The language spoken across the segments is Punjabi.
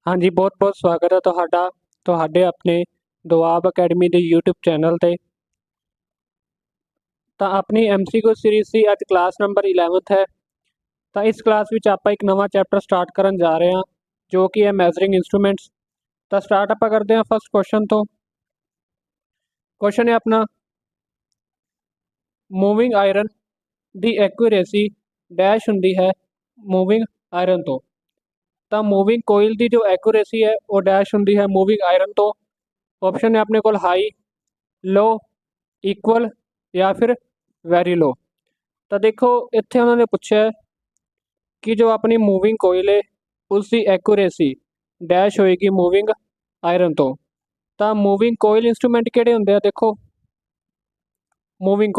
हाँ जी, बहुत-बहुत स्वागत है ਤੁਹਾਡੇ ਆਪਣੇ ਦੁਆਬ ਅਕੈਡਮੀ ਦੇ YouTube ਚੈਨਲ ਤੇ। ਤਾਂ ਆਪਣੀ MCQ ਸੀਰੀਜ਼ ਦੀ ਅੱਜ ਕਲਾਸ ਨੰਬਰ 11th ਹੈ। ਤਾਂ ਇਸ ਕਲਾਸ ਵਿੱਚ ਆਪਾਂ ਇੱਕ ਨਵਾਂ ਚੈਪਟਰ ਸਟਾਰਟ ਕਰਨ ਜਾ ਰਹੇ ਹਾਂ ਜੋ ਕਿ ਹੈ ਮੈਜ਼ਰਿੰਗ ਇੰਸਟਰੂਮੈਂਟਸ। ਤਾਂ ਸਟਾਰਟ ਆਪਾਂ ਕਰਦੇ ਹਾਂ ਫਸਟ ਕੁਐਸਚਨ ਤੋਂ। ਕੁਐਸਚਨ ਹੈ ਆਪਣਾ, ਮੂਵਿੰਗ ਆਇਰਨ ਦੀ ਐਕੂਰੇਸੀ ਡੈਸ਼ ਹੁੰਦੀ ਹੈ ਮੂਵਿੰਗ ਆਇਰਨ ਤੋਂ। ਤਾਂ ਮੂਵਿੰਗ ਕੋਇਲ ਦੀ ਜੋ ਐਕੂਰੇਸੀ ਹੈ ਉਹ ਡੈਸ਼ ਹੁੰਦੀ ਹੈ ਮੂਵਿੰਗ ਆਇਰਨ ਤੋਂ। ਆਪਸ਼ਨ ਹੈ ਆਪਣੇ ਕੋਲ ਹਾਈ, लो, ਇਕੁਅਲ ਜਾਂ ਫਿਰ ਵੈਰੀ लो। ਤਾਂ ਦੇਖੋ ਇੱਥੇ ਉਹਨਾਂ ਨੇ ਪੁੱਛਿਆ ਕਿ ਜੋ ਆਪਣੀ ਮੂਵਿੰਗ ਕੋਇਲ ਹੈ ਉਸ ਦੀ ਐਕੂਰੇਸੀ ਡੈਸ਼ ਹੋਏਗੀ ਮੂਵਿੰਗ ਆਇਰਨ ਤੋਂ। ਤਾਂ ਮੂਵਿੰਗ ਕੋਇਲ ਇੰਸਟਰੂਮੈਂਟ ਕਿਹੜੇ ਹੁੰਦੇ ਆ? ਦੇਖੋ ਮੂਵਿੰਗ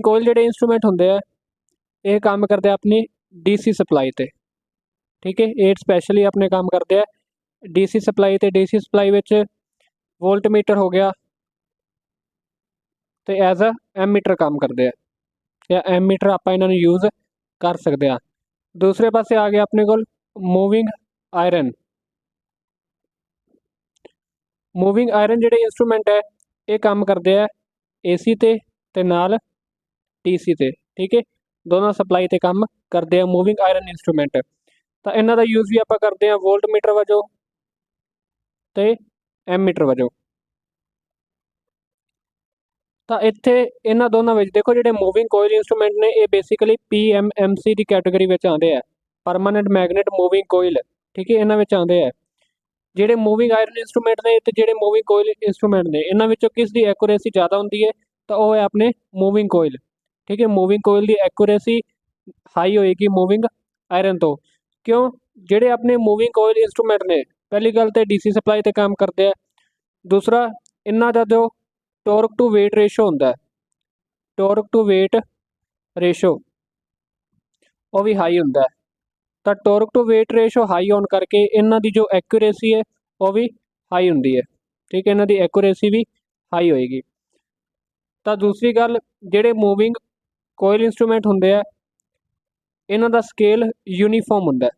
ਕੋਇਲ ਜਿਹੜੇ ਇੰਸਟਰੂਮੈਂਟ ਹੁੰਦੇ ਆ ਇਹ ਕੰਮ ਕਰਦੇ ਆ ਆਪਣੀ DC ਸਪਲਾਈ ਤੇ। ਠੀਕ ਹੈ, ਇਹ ਸਪੈਸ਼ਲੀ ਆਪਣੇ ਕੰਮ ਕਰਦੇ ਆ DC ਸਪਲਾਈ ਤੇ। DC ਸਪਲਾਈ ਵਿੱਚ ਵੋਲਟਮੀਟਰ ਹੋ ਗਿਆ ਤੇ ਐਜ਼ ਅ ਐਮੀਟਰ ਕੰਮ ਕਰਦੇ ਆ, ਜਾਂ ਐਮੀਟਰ ਆਪਾਂ ਇਹਨਾਂ ਨੂੰ ਯੂਜ਼ ਕਰ ਸਕਦੇ ਆ। ਦੂਸਰੇ ਪਾਸੇ ਆ ਗਿਆ ਆਪਣੇ ਕੋਲ ਮੂਵਿੰਗ ਆਇਰਨ। ਮੂਵਿੰਗ ਆਇਰਨ ਜਿਹੜੇ ਇੰਸਟਰੂਮੈਂਟ ਹੈ ਇਹ ਕੰਮ ਕਰਦੇ ਆ AC ਤੇ ਨਾਲ DC ਤੇ। ਠੀਕ ਹੈ, ਦੋਨਾਂ ਸਪਲਾਈ ਤੇ ਕੰਮ ਕਰਦੇ ਆ ਮੂਵਿੰਗ ਆਇਰਨ ਇੰਸਟਰੂਮੈਂਟ। ਤਾਂ ਇਹਨਾਂ ਦਾ ਯੂਜ਼ ਵੀ ਆਪਾਂ ਕਰਦੇ ਆ ਵੋਲਟਮੀਟਰ ਵਜੋਂ ਤੇ ਐਮੀਟਰ ਵਜੋਂ। ਤਾਂ ਇੱਥੇ ਇਹਨਾਂ ਦੋਨਾਂ ਵਿੱਚ ਦੇਖੋ ਜਿਹੜੇ ਮੂਵਿੰਗ ਕੋਇਲ ਇੰਸਟਰੂਮੈਂਟ ਨੇ ਇਹ ਬੇਸਿਕਲੀ PMMC ਦੀ ਕੈਟਾਗਰੀ ਵਿੱਚ ਆਉਂਦੇ ਆ, ਪਰਮਾਨੈਂਟ ਮੈਗਨੇਟ ਮੂਵਿੰਗ ਕੋਇਲ। ਠੀਕ ਹੈ, ਇਹਨਾਂ ਵਿੱਚ ਆਉਂਦੇ ਆ। ਜਿਹੜੇ ਮੂਵਿੰਗ ਆਇਰਨ ਇੰਸਟਰੂਮੈਂਟ ਨੇ ਤੇ ਜਿਹੜੇ ਮੂਵਿੰਗ ਕੋਇਲ ਇੰਸਟਰੂਮੈਂਟ ਨੇ ਇਹਨਾਂ ਵਿੱਚੋਂ ਕਿਸ ਦੀ ਐਕੂਰੇਸੀ ਜ਼ਿਆਦਾ ਹੁੰਦੀ ਹੈ? ਤਾਂ ਉਹ ਹੈ ਆਪਣੇ ਮੂਵਿੰਗ ਕੋਇਲ। ਠੀਕ ਹੈ, ਮੂਵਿੰਗ ਕੋਇਲ ਦੀ ਐਕੂਰੇਸੀ ਹਾਈ ਹੋਏਗੀ ਮੂਵਿੰਗ ਆਇਰਨ ਤੋਂ। ਕਿਉਂ? ਜਿਹੜੇ ਆਪਣੇ ਮੂਵਿੰਗ ਕੋਇਲ ਇੰਸਟਰੂਮੈਂਟ ਨੇ ਪਹਿਲੀ ਗੱਲ ਤੇ DC ਸਪਲਾਈ ਤੇ ਕੰਮ ਕਰਦੇ ਆ। ਦੂਸਰਾ, ਇਹਨਾਂ ਦਾ ਜੋ ਟੋਰਕ ਟੂ ਵੇਟ ਰੇਸ਼ੋ ਹੁੰਦਾ ਹੈ, ਟੋਰਕ ਟੂ ਵੇਟ ਰੇਸ਼ੋ ਉਹ ਵੀ ਹਾਈ ਹੁੰਦਾ ਹੈ। ਤਾਂ ਟੋਰਕ ਟੂ ਵੇਟ ਰੇਸ਼ੋ ਹਾਈ ਹੋਣ ਕਰਕੇ ਇਹਨਾਂ ਦੀ ਜੋ ਐਕੂਰੇਸੀ ਹੈ ਉਹ ਵੀ ਹਾਈ ਹੁੰਦੀ ਹੈ। ਠੀਕ ਹੈ, ਇਹਨਾਂ ਦੀ ਐਕੂਰੇਸੀ ਵੀ ਹਾਈ ਹੋਏਗੀ। ਤਾਂ ਦੂਸਰੀ ਗੱਲ, ਜਿਹੜੇ ਮੂਵਿੰਗ ਕੋਇਲ ਇੰਸਟਰੂਮੈਂਟ ਹੁੰਦੇ ਆ ਇਹਨਾਂ ਦਾ ਸਕੇਲ ਯੂਨੀਫਾਰਮ ਹੁੰਦਾ,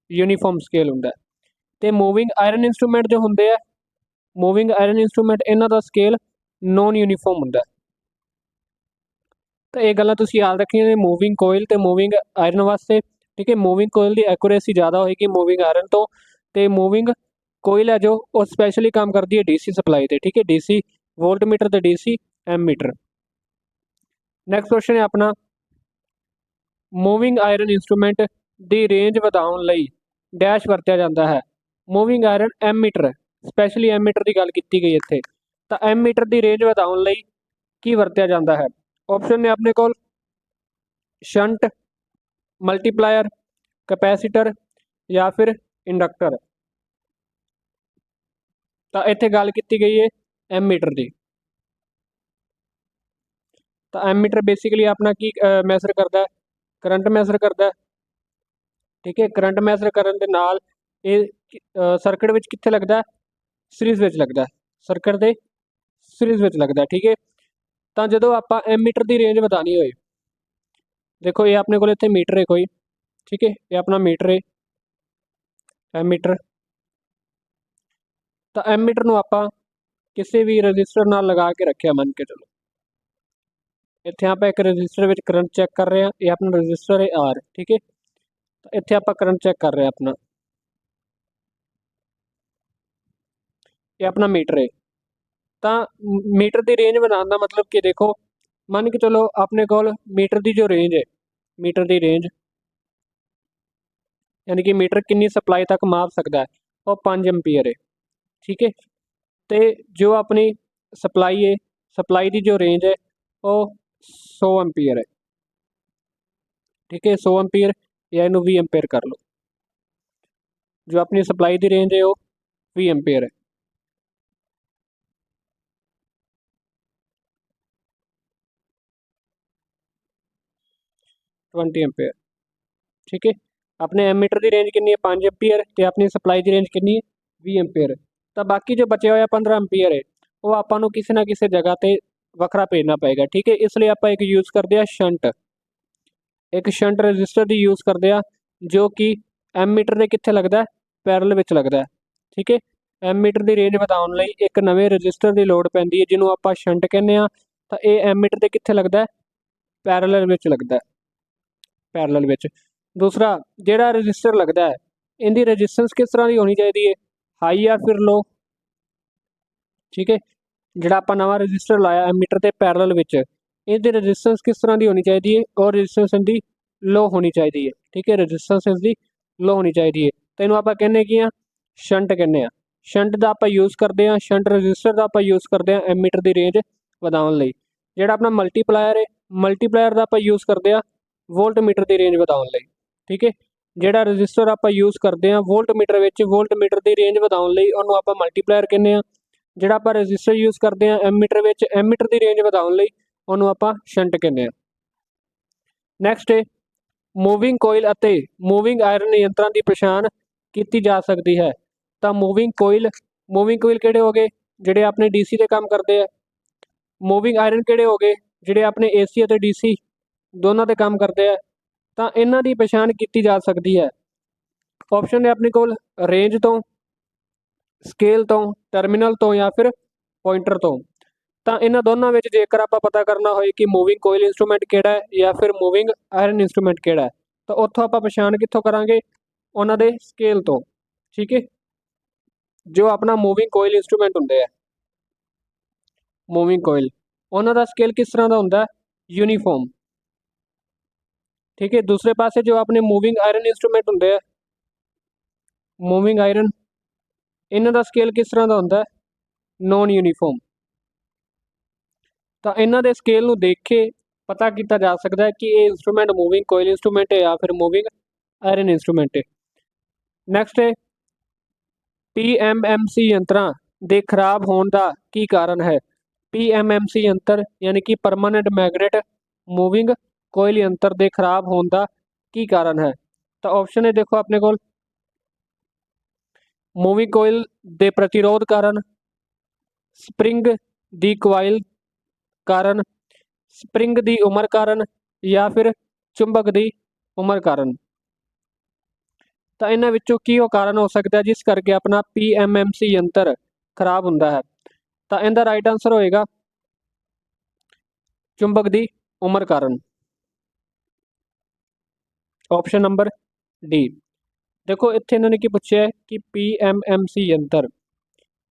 ਯੂਨੀਫਾਰਮ ਸਕੇਲ ਹੁੰਦਾ। ਤੇ ਮੂਵਿੰਗ ਆਇਰਨ ਇੰਸਟਰੂਮੈਂਟ ਜੋ ਹੁੰਦੇ ਆ, ਮੂਵਿੰਗ ਆਇਰਨ ਇੰਸਟਰੂਮੈਂਟ ਇਹਨਾਂ ਦਾ ਸਕੇਲ ਨੋਨ ਯੂਨੀਫਾਰਮ ਹੁੰਦਾ। ਤਾਂ ਇਹ ਗੱਲਾਂ ਤੁਸੀਂ ਯਾਦ ਰੱਖੀਆਂ ਨੇ ਮੂਵਿੰਗ ਕੋਇਲ ਤੇ ਮੂਵਿੰਗ ਆਇਰਨ ਵਾਸਤੇ। ਠੀਕ ਹੈ, ਮੂਵਿੰਗ ਕੋਇਲ ਦੀ ਐਕੂਰੇਸੀ ਜ਼ਿਆਦਾ ਹੋਏਗੀ ਮੂਵਿੰਗ ਆਇਰਨ ਤੋਂ, ਤੇ ਮੂਵਿੰਗ ਕੋਇਲ ਹੈ ਜੋ ਉਹ ਸਪੈਸ਼ਲੀ ਕੰਮ ਕਰਦੀ ਹੈ DC ਸਪਲਾਈ ਤੇ। ਠੀਕ ਹੈ, DC ਵੋਲਟਮੀਟਰ ਤੇ DC ਐਮੀਟਰ। ਨੈਕਸਟ ਕੁਐਸਚਨ ਹੈ ਆਪਣਾ, ਮੂਵਿੰਗ ਆਇਰਨ ਇੰਸਟਰੂਮੈਂਟ ਦੀ ਰੇਂਜ ਵਧਾਉਣ ਲਈ ਡੈਸ਼ ਵਰਤਿਆ ਜਾਂਦਾ ਹੈ। ਮੂਵਿੰਗ ਆਇਰਨ ਐਮੀਟਰ, ਸਪੈਸ਼ਲੀ ਐਮੀਟਰ ਦੀ ਗੱਲ ਕੀਤੀ ਗਈ ਇੱਥੇ। ਤਾਂ ਐਮੀਟਰ ਦੀ ਰੇਂਜ ਵਧਾਉਣ ਲਈ ਕੀ ਵਰਤਿਆ ਜਾਂਦਾ ਹੈ? ਆਪਸ਼ਨ ਨੇ ਆਪਣੇ ਕੋਲ ਸ਼ੰਟ, ਮਲਟੀਪਲਾਇਰ, ਕੈਪੈਸੀਟਰ ਜਾਂ ਫਿਰ ਇੰਡਕਟਰ। ਤਾਂ ਇੱਥੇ ਗੱਲ ਕੀਤੀ ਗਈ ਹੈ ਐਮੀਟਰ ਦੀ। ਤਾਂ ਐਮੀਟਰ ਬੇਸਿਕਲੀ ਆਪਣਾ ਕੀ ਮੈਜ਼ਰ ਕਰਦਾ ਹੈ? ਕਰੰਟ ਮੈਜ਼ਰ ਕਰਦਾ ਹੈ। ਠੀਕ ਹੈ, ਕਰੰਟ ਮੈਜ਼ਰ ਕਰਨ ਦੇ ਨਾਲ ਇਹ ਸਰਕਟ ਵਿੱਚ ਕਿੱਥੇ ਲੱਗਦਾ? ਸੀਰੀਜ਼ ਵਿੱਚ ਲੱਗਦਾ, ਸਰਕਟ ਦੇ ਸੀਰੀਜ਼ ਵਿੱਚ ਲੱਗਦਾ। ਠੀਕ ਹੈ, ਤਾਂ ਜਦੋਂ ਆਪਾਂ ਐਮੀਟਰ ਦੀ ਰੇਂਜ ਵਧਾਉਣੀ ਹੋਏ, ਦੇਖੋ ਇਹ ਆਪਣੇ ਕੋਲ ਇੱਥੇ ਮੀਟਰ ਹੈ ਕੋਈ। ਠੀਕ ਹੈ, ਇਹ ਆਪਣਾ ਮੀਟਰ ਹੈ ਐਮੀਟਰ। ਤਾਂ ਐਮੀਟਰ ਨੂੰ ਆਪਾਂ ਕਿਸੇ ਵੀ ਰਜਿਸਟਰ ਨਾਲ ਲਗਾ ਕੇ ਰੱਖਿਆ, ਮੰਨ ਕੇ ਚਲੋ ਇੱਥੇ ਆਪਾਂ ਇੱਕ ਰਜਿਸਟਰ ਵਿੱਚ ਕਰੰਟ ਚੈੱਕ ਕਰ ਰਹੇ ਹਾਂ। ਇਹ ਆਪਣਾ ਰਜਿਸਟਰ ਹੈ R। ਠੀਕ ਹੈ, ਤਾਂ ਇੱਥੇ ਆਪਾਂ ਕਰੰਟ ਚੈੱਕ ਕਰ ਰਹੇ ਹਾਂ ਆਪਣਾ, ਇਹ ਆਪਣਾ ਮੀਟਰ ਹੈ। ਤਾਂ ਮੀਟਰ ਦੀ ਰੇਂਜ ਵਧਾਉਣ ਦਾ ਮਤਲਬ ਕਿ ਦੇਖੋ ਮੰਨ ਕੇ ਚਲੋ ਆਪਣੇ ਕੋਲ ਮੀਟਰ ਦੀ ਜੋ ਰੇਂਜ ਹੈ, ਮੀਟਰ ਦੀ ਰੇਂਜ ਯਾਨੀ ਕਿ ਮੀਟਰ ਕਿੰਨੀ ਸਪਲਾਈ ਤੱਕ ਮਾਪ ਸਕਦਾ ਹੈ, ਉਹ 5 ਐਂਪੀਅਰ ਹੈ। ਠੀਕ ਹੈ, ਤੇ ਜੋ ਆਪਣੀ ਸਪਲਾਈ ਹੈ, ਸਪਲਾਈ ਦੀ ਜੋ ਰੇਂਜ ਹੈ ਉਹ 100 ਐਂਪੀਅਰ ਹੈ। ਠੀਕ ਹੈ, 100 ਐਂਪੀਅਰ ਜਾਂ ਇਹਨੂੰ 20 ਐਂਪੀਅਰ ਕਰ ਲਓ। ਜੋ ਆਪਣੀ ਸਪਲਾਈ ਦੀ ਰੇਂਜ ਹੈ ਉਹ 20 ਐਂਪੀਅਰ ਹੈ। एम्पेयर। ठीक है, अपने एमीटर की रेंज कितनी है 5 एम्पीयर, तो अपनी सप्लाई की रेंज कितनी है 20 एम्पीयर। तो बाकी जो बचे हुए 15 एम्पीयर है वो आपको किसी ना किसी जगह पर वखरा भेजना पेगा। ठीक है, इसलिए आप एक यूज़ करते हैं शंट। ਇੱਕ ਸ਼ੰਟ ਰਜਿਸਟਰ ਦੀ ਯੂਜ਼ ਕਰਦੇ ਆ ਜੋ ਕਿ ਐਮੀਟਰ ਦੇ ਕਿੱਥੇ ਲੱਗਦਾ, ਪੈਰਲ ਵਿੱਚ ਲੱਗਦਾ। ਠੀਕ ਹੈ, ਐਮੀਟਰ ਦੀ ਰੇਂਜ ਵਧਾਉਣ ਲਈ ਇੱਕ ਨਵੇਂ ਰਜਿਸਟਰ ਦੀ ਲੋੜ ਪੈਂਦੀ ਹੈ ਜਿਹਨੂੰ ਆਪਾਂ ਸ਼ੰਟ ਕਹਿੰਦੇ ਆ। ਤਾਂ ਇਹ ਐਮੀਟਰ ਦੇ ਕਿੱਥੇ ਲੱਗਦਾ, ਪੈਰਲਲ ਵਿੱਚ ਲੱਗਦਾ, ਪੈਰਲਲ ਵਿੱਚ। ਦੂਸਰਾ ਜਿਹੜਾ ਰਜਿਸਟਰ ਲੱਗਦਾ ਹੈ ਇਹਦੀ ਰਜਿਸਟੈਂਸ ਕਿਸ ਤਰ੍ਹਾਂ ਦੀ ਹੋਣੀ ਚਾਹੀਦੀ ਹੈ, ਹਾਈ ਜਾਂ ਫਿਰ ਲੋ। ਠੀਕ ਹੈ, ਜਿਹੜਾ ਆਪਾਂ ਨਵਾਂ ਰਜਿਸਟਰ ਲਾਇਆ ਐਮੀਟਰ ਦੇ ਪੈਰਲਲ ਵਿੱਚ, ਇਹਦੀ ਰਜਿਸਟੈਂਸ ਕਿਸ ਤਰ੍ਹਾਂ ਦੀ ਹੋਣੀ ਚਾਹੀਦੀ ਹੈ, ਔਰ ਰਜਿਸਟੈਂਸ ਇਹਦੀ ਲੋ ਹੋਣੀ ਚਾਹੀਦੀ ਹੈ। ਠੀਕ ਹੈ, ਰਜਿਸਟੈਂਸ ਇਸਦੀ ਲੋ ਹੋਣੀ ਚਾਹੀਦੀ ਹੈ। ਤਾਂ ਇਹਨੂੰ ਆਪਾਂ ਕਹਿੰਦੇ ਕੀ ਆ, ਸ਼ੰਟ ਕਹਿੰਦੇ ਆ। ਸ਼ੰਟ ਦਾ ਆਪਾਂ ਯੂਜ਼ ਕਰਦੇ ਆ, ਸ਼ੰਟ ਰਜਿਸਟਰ ਦਾ ਆਪਾਂ ਯੂਜ਼ ਕਰਦੇ ਆ ਐਮੀਟਰ ਦੀ ਰੇਂਜ ਵਧਾਉਣ ਲਈ। ਜਿਹੜਾ ਆਪਣਾ ਮਲਟੀਪਲਾਇਰ ਹੈ, ਮਲਟੀਪਲਾਇਰ ਦਾ ਆਪਾਂ ਯੂਜ਼ ਕਰਦੇ ਆ ਵੋਲਟਮੀਟਰ ਦੀ ਰੇਂਜ ਵਧਾਉਣ ਲਈ। ਠੀਕ ਹੈ, ਜਿਹੜਾ ਰਜਿਸਟਰ ਆਪਾਂ ਯੂਜ਼ ਕਰਦੇ ਆ ਵੋਲਟਮੀਟਰ ਵਿੱਚ, ਵੋਲਟਮੀਟਰ ਦੀ ਰੇਂਜ ਵਧਾਉਣ ਲਈ ਉਹਨੂੰ ਆਪਾਂ ਮਲਟੀਪਲਾਇਰ ਕਹਿੰਦੇ ਆ। ਜਿਹੜਾ ਆਪਾਂ ਰਜਿਸਟਰ ਯੂਜ਼ ਕਰਦੇ ਆ ਐਮੀਟਰ ਵਿੱਚ, ਐਮੀਟਰ ਦੀ ਰੇਂਜ ਵਧਾਉਣ ਲਈ ਉਹਨੂੰ ਆਪਾਂ ਸ਼ੰਟ ਕਹਿੰਦੇ ਆ। ਨੈਕਸਟ ਹੈ ਮੂਵਿੰਗ ਕੋਇਲ ਅਤੇ ਮੂਵਿੰਗ ਆਇਰਨ ਯੰਤਰਾਂ ਦੀ ਪਛਾਣ ਕੀਤੀ ਜਾ ਸਕਦੀ ਹੈ। ਤਾਂ ਮੂਵਿੰਗ ਕੋਇਲ ਕਿਹੜੇ ਹੋ ਗਏ, ਜਿਹੜੇ ਆਪਣੇ ਡੀਸੀ ਦੇ ਕੰਮ ਕਰਦੇ ਆ। ਮੂਵਿੰਗ ਆਇਰਨ ਕਿਹੜੇ ਹੋ ਗਏ, ਜਿਹੜੇ ਆਪਣੇ ਏਸੀ ਅਤੇ ਡੀਸੀ ਦੋਨਾਂ ਦੇ ਕੰਮ ਕਰਦੇ ਆ। ਤਾਂ ਇਹਨਾਂ ਦੀ ਪਛਾਣ ਕੀਤੀ ਜਾ ਸਕਦੀ ਹੈ। ਆਪਸ਼ਨ ਹੈ ਆਪਣੇ ਕੋਲ ਰੇਂਜ ਤੋਂ, ਸਕੇਲ ਤੋਂ, ਟਰਮੀਨਲ ਤੋਂ ਜਾਂ ਫਿਰ ਪੁਆਇੰਟਰ ਤੋਂ। ਤਾਂ ਇਹਨਾਂ ਦੋਨਾਂ ਵਿੱਚ ਜੇਕਰ ਆਪਾਂ ਪਤਾ ਕਰਨਾ ਹੋਏ ਕਿ ਮੂਵਿੰਗ ਕੋਇਲ ਇੰਸਟਰੂਮੈਂਟ ਕਿਹੜਾ ਹੈ ਜਾਂ ਫਿਰ ਮੂਵਿੰਗ ਆਇਰਨ ਇੰਸਟਰੂਮੈਂਟ ਕਿਹੜਾ ਹੈ, ਤਾਂ ਉੱਥੋਂ ਆਪਾਂ ਪਛਾਣ ਕਿੱਥੋਂ ਕਰਾਂਗੇ, ਉਹਨਾਂ ਦੇ ਸਕੇਲ ਤੋਂ। ਠੀਕ ਹੈ, ਜੋ ਆਪਣਾ ਮੂਵਿੰਗ ਕੋਇਲ ਇੰਸਟਰੂਮੈਂਟ ਹੁੰਦੇ ਆ, ਮੂਵਿੰਗ ਕੋਇਲ, ਉਹਨਾਂ ਦਾ ਸਕੇਲ ਕਿਸ ਤਰ੍ਹਾਂ ਦਾ ਹੁੰਦਾ, ਯੂਨੀਫਾਰਮ। ਠੀਕ ਹੈ, ਦੂਸਰੇ ਪਾਸੇ ਜੋ ਆਪਣੇ ਮੂਵਿੰਗ ਆਇਰਨ ਇੰਸਟਰੂਮੈਂਟ ਹੁੰਦੇ ਆ, ਮੂਵਿੰਗ ਆਇਰਨ, ਇਹਨਾਂ ਦਾ ਸਕੇਲ ਕਿਸ ਤਰ੍ਹਾਂ ਦਾ ਹੁੰਦਾ, ਨੋਨ ਯੂਨੀਫਾਰਮ। ਤਾਂ ਇਹਨਾਂ ਦੇ ਸਕੇਲ ਨੂੰ ਦੇਖ ਕੇ ਪਤਾ ਕੀਤਾ ਜਾ ਸਕਦਾ ਹੈ ਕਿ ਇਹ ਇੰਸਟਰੂਮੈਂਟ ਮੂਵਿੰਗ ਕੋਇਲ ਇੰਸਟਰੂਮੈਂਟ ਹੈ ਜਾਂ ਫਿਰ ਮੂਵਿੰਗ ਆਇਰਨ ਇੰਸਟਰੂਮੈਂਟ ਹੈ। ਨੈਕਸਟ ਹੈ PMMC ਯੰਤਰਾਂ ਦੇ ਖਰਾਬ ਹੋਣ ਦਾ ਕੀ ਕਾਰਨ ਹੈ। PMMC ਯੰਤਰ ਯਾਨੀ ਕਿ ਪਰਮਾਨੈਂਟ ਮੈਗਨੇਟ ਮੂਵਿੰਗ ਕੋਇਲ ਯੰਤਰ ਦੇ ਖਰਾਬ ਹੋਣ ਦਾ ਕੀ ਕਾਰਨ ਹੈ। ਤਾਂ ਆਪਸ਼ਨ ਹੈ ਦੇਖੋ ਆਪਣੇ ਕੋਲ, ਮੂਵਿੰਗ ਕੋਇਲ ਦੇ ਪ੍ਰਤੀਰੋਧ ਕਾਰਨ, ਸਪਰਿੰਗ ਦੀ ਕੁਆਇਲ ਕਾਰਨ, ਸਪਰਿੰਗ ਦੀ ਉਮਰ ਕਾਰਨ ਜਾਂ ਫਿਰ ਚੁੰਬਕ ਦੀ ਉਮਰ ਕਾਰਨ। ਤਾਂ ਇਹਨਾਂ ਵਿੱਚੋਂ ਕੀ ਉਹ ਕਾਰਨ ਹੋ ਸਕਦਾ ਜਿਸ ਕਰਕੇ ਆਪਣਾ PMMC ਯੰਤਰ ਖਰਾਬ ਹੁੰਦਾ ਹੈ। ਤਾਂ ਇਹਦਾ ਰਾਈਟ ਆਨਸਰ ਹੋਏਗਾ ਚੁੰਬਕ ਦੀ ਉਮਰ ਕਾਰਨ, ਆਪਸ਼ਨ ਨੰਬਰ ਡੀ। ਦੇਖੋ ਇੱਥੇ ਇਹਨਾਂ ਨੇ ਕੀ ਪੁੱਛਿਆ ਕਿ PMMC ਯੰਤਰ,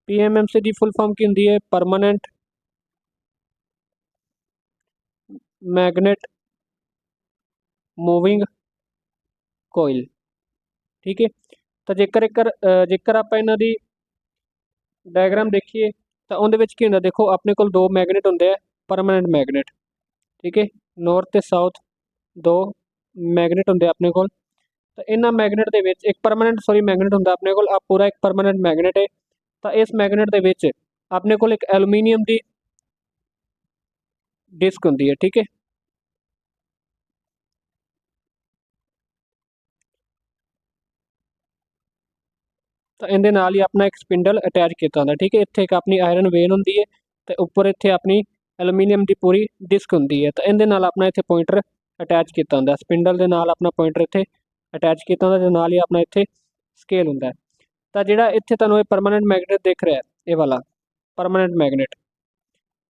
PMMC ਦੀ ਫੁੱਲ ਫਾਰਮ ਕੀ ਹੁੰਦੀ ਹੈ, ਪਰਮਾਨੈਂਟ ਮੈਗਨੇਟ ਮੂਵਿੰਗ ਕੋਇਲ। ਠੀਕ ਹੈ, ਤਾਂ ਜੇਕਰ ਆਪਾਂ ਇਹਨਾਂ ਦੀ ਡਾਇਗਰਾਮ ਦੇਖੀਏ ਤਾਂ ਉਹਦੇ ਵਿੱਚ ਕੀ ਹੁੰਦਾ, ਦੇਖੋ ਆਪਣੇ ਕੋਲ ਦੋ ਮੈਗਨੇਟ ਹੁੰਦੇ ਆ, ਪਰਮਾਨੈਂਟ ਮੈਗਨੇਟ। ਠੀਕ ਹੈ, ਨਾਰਥ ਤੇ ਸਾਊਥ ਦੋ ਮੈਗਨੇਟ ਹੁੰਦੇ ਆਪਣੇ ਕੋਲ। ਤਾਂ ਇਹਨਾਂ ਮੈਗਨੇਟ ਦੇ ਵਿੱਚ ਇੱਕ ਮੈਗਨੇਟ ਹੁੰਦਾ ਆਪਣੇ ਕੋਲ, ਆ ਪੂਰਾ ਇੱਕ ਪਰਮਾਨੈਂਟ ਮੈਗਨੇਟ ਹੈ। ਤਾਂ ਇਸ ਮੈਗਨੇਟ ਦੇ ਵਿੱਚ ਆਪਣੇ ਕੋਲ ਇੱਕ ਐਲੂਮੀਨੀਅਮ ਦੀ ਡਿਸਕ ਹੁੰਦੀ ਹੈ। ਠੀਕ ਹੈ, ਤਾਂ ਇਹਦੇ ਨਾਲ ਹੀ ਆਪਣਾ ਇੱਕ ਸਪਿੰਡਲ ਅਟੈਚ ਕੀਤਾ ਹੁੰਦਾ। ਠੀਕ ਹੈ, ਇੱਥੇ ਇੱਕ ਆਪਣੀ ਆਇਰਨ ਵੇਨ ਹੁੰਦੀ ਹੈ ਤੇ ਉੱਪਰ ਇੱਥੇ ਆਪਣੀ ਐਲੂਮੀਨੀਅਮ ਦੀ ਪੂਰੀ ਡਿਸਕ ਹੁੰਦੀ ਹੈ। ਤਾਂ ਇਹਦੇ ਨਾਲ ਆਪਣਾ ਇੱਥੇ ਪੁਆਇੰਟਰ ਅਟੈਚ ਕੀਤਾ ਹੁੰਦਾ, ਸਪਿੰਡਲ ਦੇ ਨਾਲ ਆਪਣਾ ਪੁਆਇੰਟਰ ਇੱਥੇ ਅਟੈਚ ਕੀਤਾ ਹੁੰਦਾ, ਤੇ ਨਾਲ ਹੀ ਆਪਣਾ ਇੱਥੇ ਸਕੇਲ ਹੁੰਦਾ। ਤਾਂ ਜਿਹੜਾ ਇੱਥੇ ਤੁਹਾਨੂੰ ਇਹ ਪਰਮਾਨੈਂਟ ਮੈਗਨੇਟ ਦਿਖ ਰਿਹਾ, ਇਹ ਵਾਲਾ ਪਰਮਾਨੈਂਟ ਮੈਗਨੇਟ,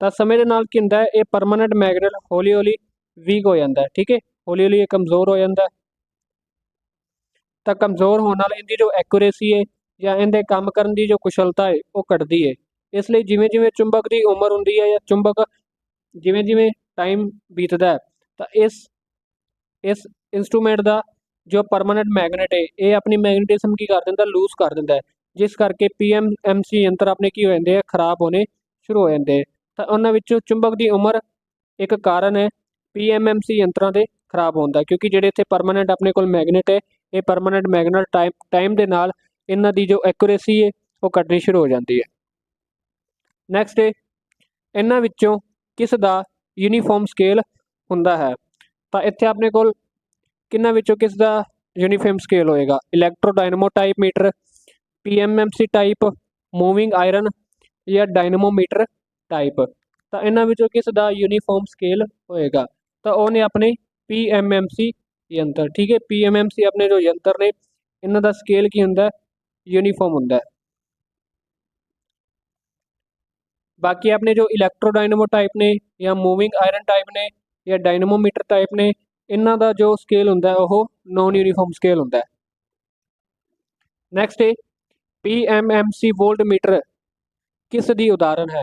ਤਾਂ ਸਮੇਂ ਦੇ ਨਾਲ ਕੀ ਹੁੰਦਾ ਹੈ, ਇਹ ਪਰਮਾਨੈਂਟ ਮੈਗਨੇਟ ਹੌਲੀ ਹੌਲੀ ਵੀਕ ਹੋ ਜਾਂਦਾ। ਠੀਕ ਹੈ, ਹੌਲੀ ਹੌਲੀ ਇਹ ਕਮਜ਼ੋਰ ਹੋ ਜਾਂਦਾ। ਤਾਂ ਕਮਜ਼ੋਰ ਹੋਣ ਨਾਲ ਇਹਦੀ ਜੋ ਐਕੂਰੇਸੀ ਹੈ ਜਾਂ ਇਹਦੇ ਕੰਮ ਕਰਨ ਦੀ ਜੋ ਕੁਸ਼ਲਤਾ ਹੈ ਉਹ ਘਟਦੀ ਹੈ। ਇਸ ਲਈ ਜਿਵੇਂ ਜਿਵੇਂ ਚੁੰਬਕ ਦੀ ਉਮਰ ਹੁੰਦੀ ਹੈ ਜਾਂ ਚੁੰਬਕ ਜਿਵੇਂ ਜਿਵੇਂ ਟਾਈਮ ਬੀਤਦਾ ਹੈ, ਤਾਂ ਇਸ ਇੰਸਟਰੂਮੈਂਟ ਦਾ ਜੋ ਪਰਮਾਨੈਂਟ ਮੈਗਨੇਟ ਹੈ ਇਹ ਆਪਣੀ ਮੈਗਨੇਟਿਜ਼ਮ ਕੀ ਕਰ ਦਿੰਦਾ, ਲੂਜ਼ ਕਰ ਦਿੰਦਾ ਹੈ, ਜਿਸ ਕਰਕੇ PMMC ਯੰਤਰ ਆਪਣੇ ਕੀ ਹੋ ਜਾਂਦੇ ਆ, ਖਰਾਬ ਹੋਣੇ ਸ਼ੁਰੂ ਹੋ ਜਾਂਦੇ। ਤਾਂ ਉਹਨਾਂ ਵਿੱਚੋਂ ਚੁੰਬਕ ਦੀ ਉਮਰ ਇੱਕ ਕਾਰਨ ਹੈ PMMC ਯੰਤਰਾਂ ਦੇ ਖਰਾਬ ਹੋਣ ਦਾ, ਕਿਉਂਕਿ ਜਿਹੜੇ ਇੱਥੇ ਪਰਮਾਨੈਂਟ ਆਪਣੇ ਕੋਲ ਮੈਗਨੇਟ ਹੈ, ਇਹ ਪਰਮਾਨੈਂਟ ਮੈਗਨੇਟ ਟਾਈਮ ਦੇ ਨਾਲ ਇਹਨਾਂ ਦੀ ਜੋ ਐਕੂਰੇਸੀ ਹੈ ਉਹ ਘਟਣੀ ਸ਼ੁਰੂ ਹੋ ਜਾਂਦੀ ਹੈ। ਨੈਕਸਟ ਹੈ ਇਹਨਾਂ ਵਿੱਚੋਂ ਕਿਸ ਦਾ ਯੂਨੀਫਾਰਮ ਸਕੇਲ ਹੁੰਦਾ ਹੈ। ਤਾਂ ਇੱਥੇ ਆਪਣੇ ਕੋਲ ਕਿੰਨਾਂ ਵਿੱਚੋਂ ਕਿਸ ਦਾ ਯੂਨੀਫਾਰਮ ਸਕੇਲ ਹੋਏਗਾ, electrodynamo type meter, PMMC type, moving iron ਜਾਂ ਡਾਇਨਮੋਮੀਟਰ ਟਾਈਪ। ਤਾਂ ਇਹਨਾਂ ਵਿੱਚੋਂ ਕਿਸ ਦਾ ਯੂਨੀਫਾਰਮ ਸਕੇਲ ਹੋਏਗਾ, ਤਾਂ ਉਹਨੇ ਆਪਣੇ PMMC ਯੰਤਰ, ਠੀਕ ਹੈ। PMMC ਆਪਣੇ ਜੋ ਯੰਤਰ ਨੇ ਇਹਨਾਂ ਦਾ ਸਕੇਲ ਕੀ ਹੁੰਦਾ, ਯੂਨੀਫਾਰਮ ਹੁੰਦਾ। ਬਾਕੀ ਆਪਣੇ ਜੋ ਇਲੈਕਟ੍ਰੋਡਾਇਨਮੋ ਟਾਈਪ ਨੇ ਜਾਂ ਮੂਵਿੰਗ ਆਇਰਨ ਟਾਈਪ ਨੇ ਜਾਂ ਡਾਇਨਮੋਮੀਟਰ ਟਾਈਪ ਨੇ, ਇਹਨਾਂ ਦਾ ਜੋ ਸਕੇਲ ਹੁੰਦਾ ਉਹ ਨੋਨ ਯੂਨੀਫਾਰਮ ਸਕੇਲ ਹੁੰਦਾ। ਨੈਕਸਟ ਹੈ PMMC ਵੋਲਟਮੀਟਰ ਕਿਸ ਦੀ ਉਦਾਹਰਨ ਹੈ।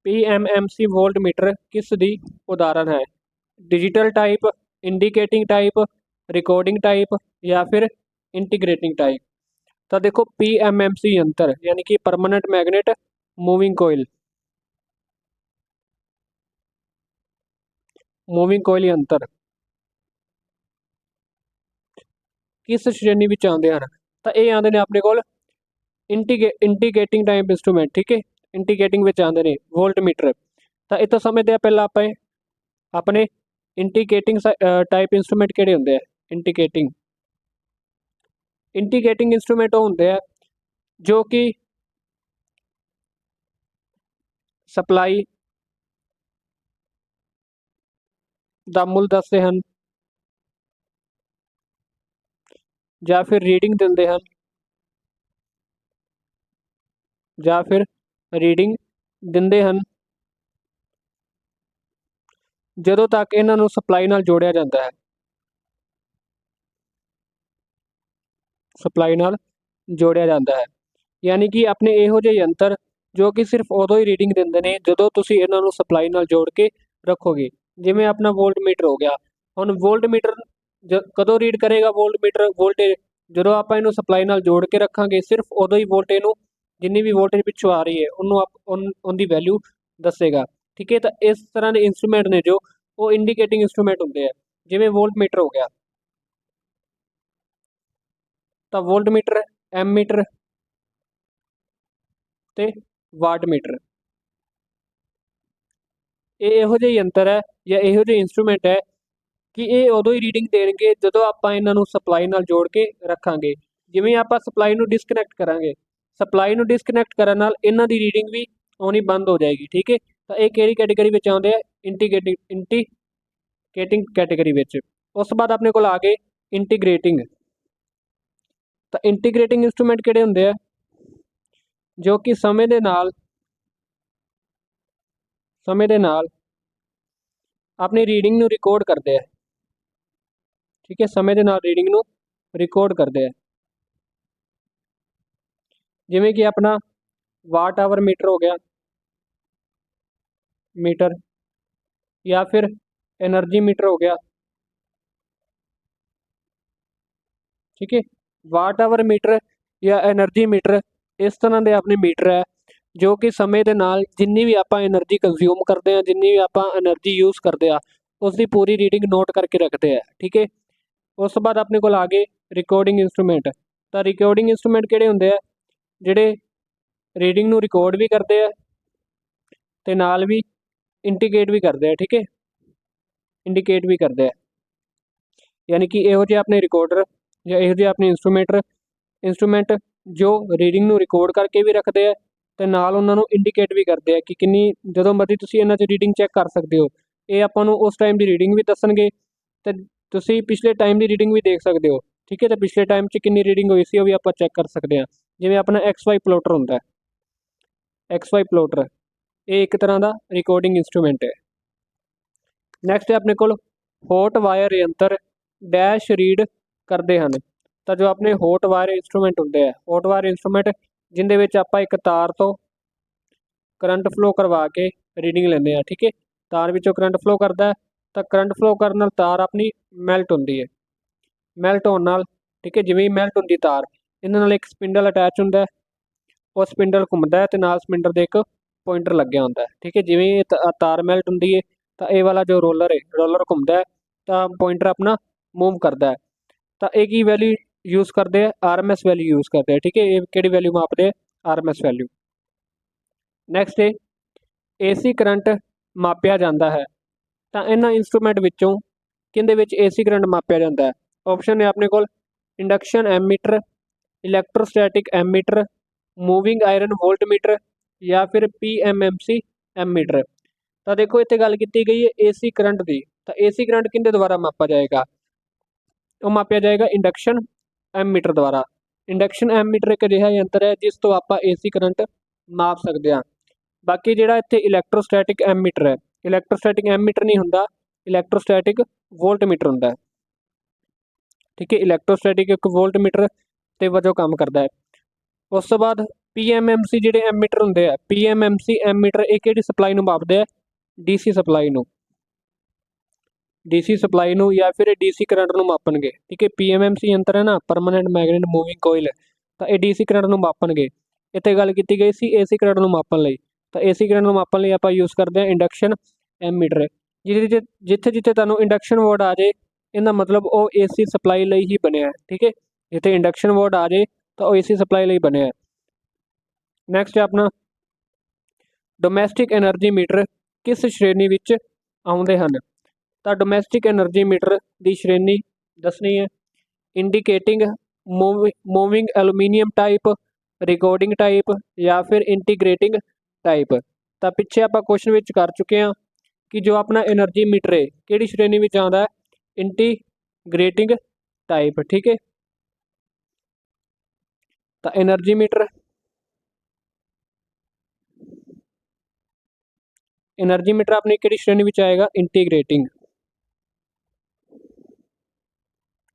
PMMC ਵੋਲਟਮੀਟਰ ਕਿਸ ਦੀ ਉਦਾਹਰਨ ਹੈ। Digital type, indicating type, recording type या फिर इंटीग्रेटिंग टाइप। तो देखो PMMC यंत्र यानी कि permanent magnet moving coil, moving coil यंत्र किस श्रेणी में आते हैं। तो ये आते हैं अपने को इंटीगेटिंग टाइप इंस्ट्रूमेंट, ठीक है। इंटीगेटिंग में आते हैं वोल्टमीटर। तो इतो समझते हैं पहला आप अपने इंटीगेटिंग टाइप इंस्ट्रूमेंट किहड़े हुंदे आ। इंटीगेटिंग इंस्ट्रूमेंट वो हुंदे आ जो कि सप्लाई दा मुल दसदे हन ਜਾਂ फिर रीडिंग दिंदे हन ਜਾਂ फिर रीडिंग ਦਿੰਦੇ ਹਨ ਜਦੋਂ ਤੱਕ ਇਹਨਾਂ ਨੂੰ ਸਪਲਾਈ ਨਾਲ ਜੋੜਿਆ ਜਾਂਦਾ ਹੈ। ਸਪਲਾਈ ਨਾਲ ਜੋੜਿਆ ਜਾਂਦਾ ਹੈ ਯਾਨੀ ਕਿ ਆਪਣੇ ਇਹੋ ਜਿਹੇ ਯੰਤਰ ਜੋ ਕਿ ਸਿਰਫ ਉਦੋਂ ਹੀ ਰੀਡਿੰਗ ਦਿੰਦੇ ਨੇ ਜਦੋਂ ਤੁਸੀਂ ਇਹਨਾਂ ਨੂੰ ਸਪਲਾਈ ਨਾਲ ਜੋੜ ਕੇ ਰੱਖੋਗੇ। ਜਿਵੇਂ ਆਪਣਾ ਵੋਲਟਮੀਟਰ ਹੋ ਗਿਆ, ਹੁਣ ਵੋਲਟਮੀਟਰ ਕਦੋਂ ਰੀਡ ਕਰੇਗਾ ਵੋਲਟਮੀਟਰ ਵੋਲਟੇਜ, ਜਦੋਂ ਆਪਾਂ ਇਹਨੂੰ ਸਪਲਾਈ ਨਾਲ ਜੋੜ ਕੇ ਰੱਖਾਂਗੇ ਸਿਰਫ ਉਦੋਂ ਹੀ ਵੋਲਟੇਜ ਨੂੰ ਜਿੰਨੀ ਵੀ ਵੋਲਟੇਜ ਪਿੱਛੋਂ ਆ ਰਹੀ ਹੈ ਉਹਨੂੰ ਉਹਦੀ ਵੈਲਿਊ ਦੱਸੇਗਾ, ਠੀਕ ਹੈ। ਤਾਂ ਇਸ ਤਰ੍ਹਾਂ ਦੇ ਇੰਸਟਰੂਮੈਂਟ ਨੇ ਜੋ ਉਹ ਇੰਡੀਕੇਟਿੰਗ ਇੰਸਟਰੂਮੈਂਟ ਹੁੰਦੇ ਆ। ਜਿਵੇਂ ਵੋਲਟਮੀਟਰ ਹੋ ਗਿਆ ਤਾਂ ਵੋਲਟਮੀਟਰ, ਐਮਮੀਟਰ ਤੇ ਵਾਟਮੀਟਰ, ਇਹ ਇਹੋ ਜਿਹੇ ਯੰਤਰ ਹੈ ਜਾਂ ਇਹੋ ਜਿਹੇ ਇੰਸਟਰੂਮੈਂਟ ਹੈ ਕਿ ਇਹ ਉਦੋਂ ਹੀ ਰੀਡਿੰਗ ਦੇਣਗੇ ਜਦੋਂ ਆਪਾਂ ਇਹਨਾਂ ਨੂੰ ਸਪਲਾਈ ਨਾਲ ਜੋੜ ਕੇ ਰੱਖਾਂਗੇ। ਜਿਵੇਂ ਆਪਾਂ ਸਪਲਾਈ ਨੂੰ ਡਿਸਕਨੈਕਟ ਕਰਾਂਗੇ, ਸਪਲਾਈ ਨੂੰ ਡਿਸਕਨੈਕਟ ਕਰਨ ਨਾਲ ਇਹਨਾਂ ਦੀ ਰੀਡਿੰਗ ਵੀ ਆਉਣੀ ਬੰਦ ਹੋ ਜਾਏਗੀ, ਠੀਕ ਹੈ। ਤਾਂ ਇਹ ਕਿਹੜੀ ਕੈਟੇਗਰੀ ਵਿੱਚ ਆਉਂਦੇ ਆ, ਇੰਟੀਗੇਟਿੰਗ ਕੈਟੇਗਰੀ ਵਿੱਚ। ਉਸ ਤੋਂ ਬਾਅਦ ਆਪਣੇ ਕੋਲ ਆ ਗਏ ਇੰਟੀਗ੍ਰੇਟਿੰਗ। ਤਾਂ ਇੰਟੀਗ੍ਰੇਟਿੰਗ ਇੰਸਟਰੂਮੈਂਟ ਕਿਹੜੇ ਹੁੰਦੇ ਆ ਜੋ ਕਿ ਸਮੇਂ ਦੇ ਨਾਲ ਆਪਣੀ ਰੀਡਿੰਗ ਨੂੰ ਰਿਕਾਰਡ ਕਰਦੇ ਆ, ਠੀਕ ਹੈ। ਸਮੇਂ ਦੇ ਨਾਲ ਰੀਡਿੰਗ ਨੂੰ ਰਿਕਾਰਡ ਕਰਦੇ ਆ। ਜਿਵੇਂ ਕਿ ਆਪਣਾ ਵਾਟ ਆਵਰ ਮੀਟਰ ਹੋ ਗਿਆ मीटर, या फिर एनर्जी मीटर हो गया, ठीक है। वाट आवर मीटर या एनर्जी मीटर इस तरह के अपने मीटर है जो कि समय के नाल जिन्नी भी आप एनर्जी कंज्यूम करते हैं, जिन्नी भी आप एनर्जी यूज़ करते हैं उसकी पूरी रीडिंग नोट करके रखते हैं, ठीक है। उस बाद अपने को आ गए रिकॉर्डिंग इंस्ट्रूमेंट। तो रिकॉर्डिंग इंस्ट्रूमेंट किहड़े हुंदे आ जिहड़े रीडिंग नूं रिकॉर्ड भी करते हैं ते नाल भी इंडिकेट भी करते हैं, ठीक है। इंडिकेट भी करते हैं यानी कि इहो जिहे अपने रिकॉर्डर या इहो जिहे अपने इंस्ट्रूमेंट जो रीडिंग नूं रिकॉर्ड करके भी रखते हैं ਤੇ ਨਾਲ ਉਹਨਾਂ ਨੂੰ ਇੰਡੀਕੇਟ ਵੀ ਕਰਦੇ ਆ ਕਿ ਕਿੰਨੀ, ਜਦੋਂ ਮਰਜ਼ੀ ਤੁਸੀਂ ਇਹਨਾਂ 'ਚ ਰੀਡਿੰਗ ਚੈੱਕ ਕਰ ਸਕਦੇ ਹੋ। ਇਹ ਆਪਾਂ ਨੂੰ ਉਸ ਟਾਈਮ ਦੀ ਰੀਡਿੰਗ ਵੀ ਦੱਸਣਗੇ ਤੇ ਤੁਸੀਂ ਪਿਛਲੇ ਟਾਈਮ ਦੀ ਰੀਡਿੰਗ ਵੀ ਦੇਖ ਸਕਦੇ ਹੋ, ਠੀਕ ਹੈ। ਤੇ ਪਿਛਲੇ ਟਾਈਮ 'ਚ ਕਿੰਨੀ ਰੀਡਿੰਗ ਹੋਈ ਸੀ ਉਹ ਵੀ ਆਪਾਂ ਚੈੱਕ ਕਰ ਸਕਦੇ ਹਾਂ। ਜਿਵੇਂ ਆਪਣਾ XY ਪਲੋਟਰ ਹੁੰਦਾ ਹੈ, XY ਪਲੋਟਰ ਇਹ ਇੱਕ ਤਰ੍ਹਾਂ ਦਾ ਰਿਕਾਰਡਿੰਗ ਇੰਸਟਰੂਮੈਂਟ ਹੈ। ਨੈਕਸਟ ਹੈ ਆਪਣੇ ਕੋਲ ਹੌਟ ਵਾਇਰ ਯੰਤਰ ਡੈਸ਼ ਰੀਡ ਕਰਦੇ ਹਨ। ਤਾਂ ਜੋ ਆਪਣੇ ਹੌਟ ਵਾਇਰ ਇੰਸਟਰੂਮੈਂਟ ਹੁੰਦੇ ਆ, ਹੌਟ ਵਾਇਰ ਇੰਸਟਰੂਮੈਂਟ जिंदे विच आपां एक तार तो करंट फ्लो करवा के रीडिंग लेंदे आ, ठीक है। तार विचों करंट फ्लो करता है तो करंट फ्लो करने नाल तार अपनी मैल्ट होंदी है, मैल्ट होने नाल, ठीक है। जिवें मैल्ट होंदी तार इन्हां नाल एक स्पिंडल अटैच हुंदा है, वो स्पिंडल घुमदा है ते नाल स्पिंडल दे एक पॉइंटर लग्या हुंदा है, ठीक है। जिवें तार मैल्ट हुंदी है तो ये वाला जो रोलर है, रोलर घुमदा है तो पॉइंटर अपना मूव करता है। तो एक ही वैल्यू यूज़ करते हैं, RMS वैल्यू यूज़ करते हैं, ठीक है। ये किहड़ी वैल्यू मापते हैं, RMS वैल्यू। नैक्सट है AC करंट मापिया जाता है। तो इन्हां इंस्ट्रूमेंट विचों किहदे विच AC करंट मापिया जाता है। ऑप्शन है अपने कोल induction ammeter, electrostatic ammeter, moving iron voltmeter या फिर PMMC एमीटर। तो देखो इत्थे गल कीती गई है AC करंट की। तो AC करंट किहदे द्वारा मापा जाएगा, ਉਹ ਮਾਪਿਆ ਜਾਏਗਾ ਇੰਡਕਸ਼ਨ ਐਮੀਟਰ ਦੁਆਰਾ। ਇੰਡਕਸ਼ਨ ਐਮੀਟਰ ਇੱਕ ਅਜਿਹਾ ਯੰਤਰ ਹੈ ਜਿਸ ਤੋਂ ਆਪਾਂ ਏਸੀ ਕਰੰਟ ਮਾਪ ਸਕਦੇ ਹਾਂ। ਬਾਕੀ ਜਿਹੜਾ ਇੱਥੇ ਇਲੈਕਟ੍ਰੋਸਟੈਟਿਕ ਐਮੀਟਰ ਹੈ, ਇਲੈਕਟ੍ਰੋਸਟੈਟਿਕ ਐਮੀਟਰ ਨਹੀਂ ਹੁੰਦਾ, ਇਲੈਕਟ੍ਰੋਸਟੈਟਿਕ ਵੋਲਟਮੀਟਰ ਹੁੰਦਾ ਹੈ। ਠੀਕ ਹੈ, ਇਲੈਕਟ੍ਰੋਸਟੈਟਿਕ ਇੱਕ ਵੋਲਟਮੀਟਰ ਤੇ ਵਜੋਂ ਕੰਮ ਕਰਦਾ ਹੈ। ਉਸ ਤੋਂ ਬਾਅਦ PMMC ਜਿਹੜੇ ਐਮੀਟਰ ਹੁੰਦੇ ਆ, PMMC ਐਮੀਟਰ ਇਹ ਕਿਹੜੀ ਸਪਲਾਈ ਨੂੰ ਮਾਪਦੇ ਆ? DC ਸਪਲਾਈ ਨੂੰ, DC ਸਪਲਾਈ ਨੂੰ ਜਾਂ ਫਿਰ DC ਕਰੰਟ ਨੂੰ ਮਾਪਣਗੇ। ਠੀਕ ਹੈ, PMMC ਯੰਤਰ ਹੈ ਨਾ, ਪਰਮਾਨੈਂਟ ਮੈਗਨੇਟ ਮੂਵਿੰਗ ਕੋਇਲ, ਤਾਂ ਇਹ DC ਕਰੰਟ ਨੂੰ ਮਾਪਣਗੇ। ਇੱਥੇ ਗੱਲ ਕੀਤੀ ਗਈ ਸੀ AC ਕਰੰਟ ਨੂੰ ਮਾਪਣ ਲਈ, ਤਾਂ AC ਕਰੰਟ ਨੂੰ ਮਾਪਣ ਲਈ ਆਪਾਂ ਯੂਜ਼ ਕਰਦੇ ਹਾਂ ਇੰਡਕਸ਼ਨ ਐਮੀਟਰ। ਜਿੱਥੇ ਜਿੱਥੇ ਤੁਹਾਨੂੰ ਇੰਡਕਸ਼ਨ ਵਰਡ ਆ ਜਾਏ, ਇਹਦਾ ਮਤਲਬ ਉਹ AC ਸਪਲਾਈ ਲਈ ਹੀ ਬਣਿਆ ਹੈ। ਠੀਕ ਹੈ, ਜਿੱਥੇ ਇੰਡਕਸ਼ਨ ਵਰਡ ਆ ਜਾਏ ਤਾਂ ਉਹ AC ਸਪਲਾਈ ਲਈ ਬਣਿਆ ਹੈ। ਨੈਕਸਟ ਆਪਣਾ ਡੋਮੈਸਟਿਕ ਐਨਰਜੀ ਮੀਟਰ ਕਿਸ ਸ਼੍ਰੇਣੀ ਵਿੱਚ ਆਉਂਦੇ ਹਨ? ਤਾਂ ਡੋਮੈਸਟਿਕ ਐਨਰਜੀ ਮੀਟਰ ਦੀ ਸ਼੍ਰੇਣੀ ਦੱਸਣੀ ਹੈ। ਇੰਡੀਕੇਟਿੰਗ moving aluminium type, recording type ਜਾਂ ਫਿਰ ਇੰਟੀਗ੍ਰੇਟਿੰਗ ਟਾਈਪ। ਤਾਂ ਪਿੱਛੇ ਆਪਾਂ ਕੁਐਸਚਨ ਵਿੱਚ ਕਰ ਚੁੱਕੇ ਹਾਂ ਕਿ ਜੋ ਆਪਣਾ ਐਨਰਜੀ ਮੀਟਰ ਹੈ ਕਿਹੜੀ ਸ਼੍ਰੇਣੀ ਵਿੱਚ ਆਉਂਦਾ ਹੈ? ਇੰਟੀਗ੍ਰੇਟਿੰਗ ਟਾਈਪ। ਠੀਕ ਹੈ, ਤਾਂ ਐਨਰਜੀ ਮੀਟਰ ਆਪਣੀ ਕਿਹੜੀ ਸ਼੍ਰੇਣੀ ਵਿੱਚ ਆਏਗਾ?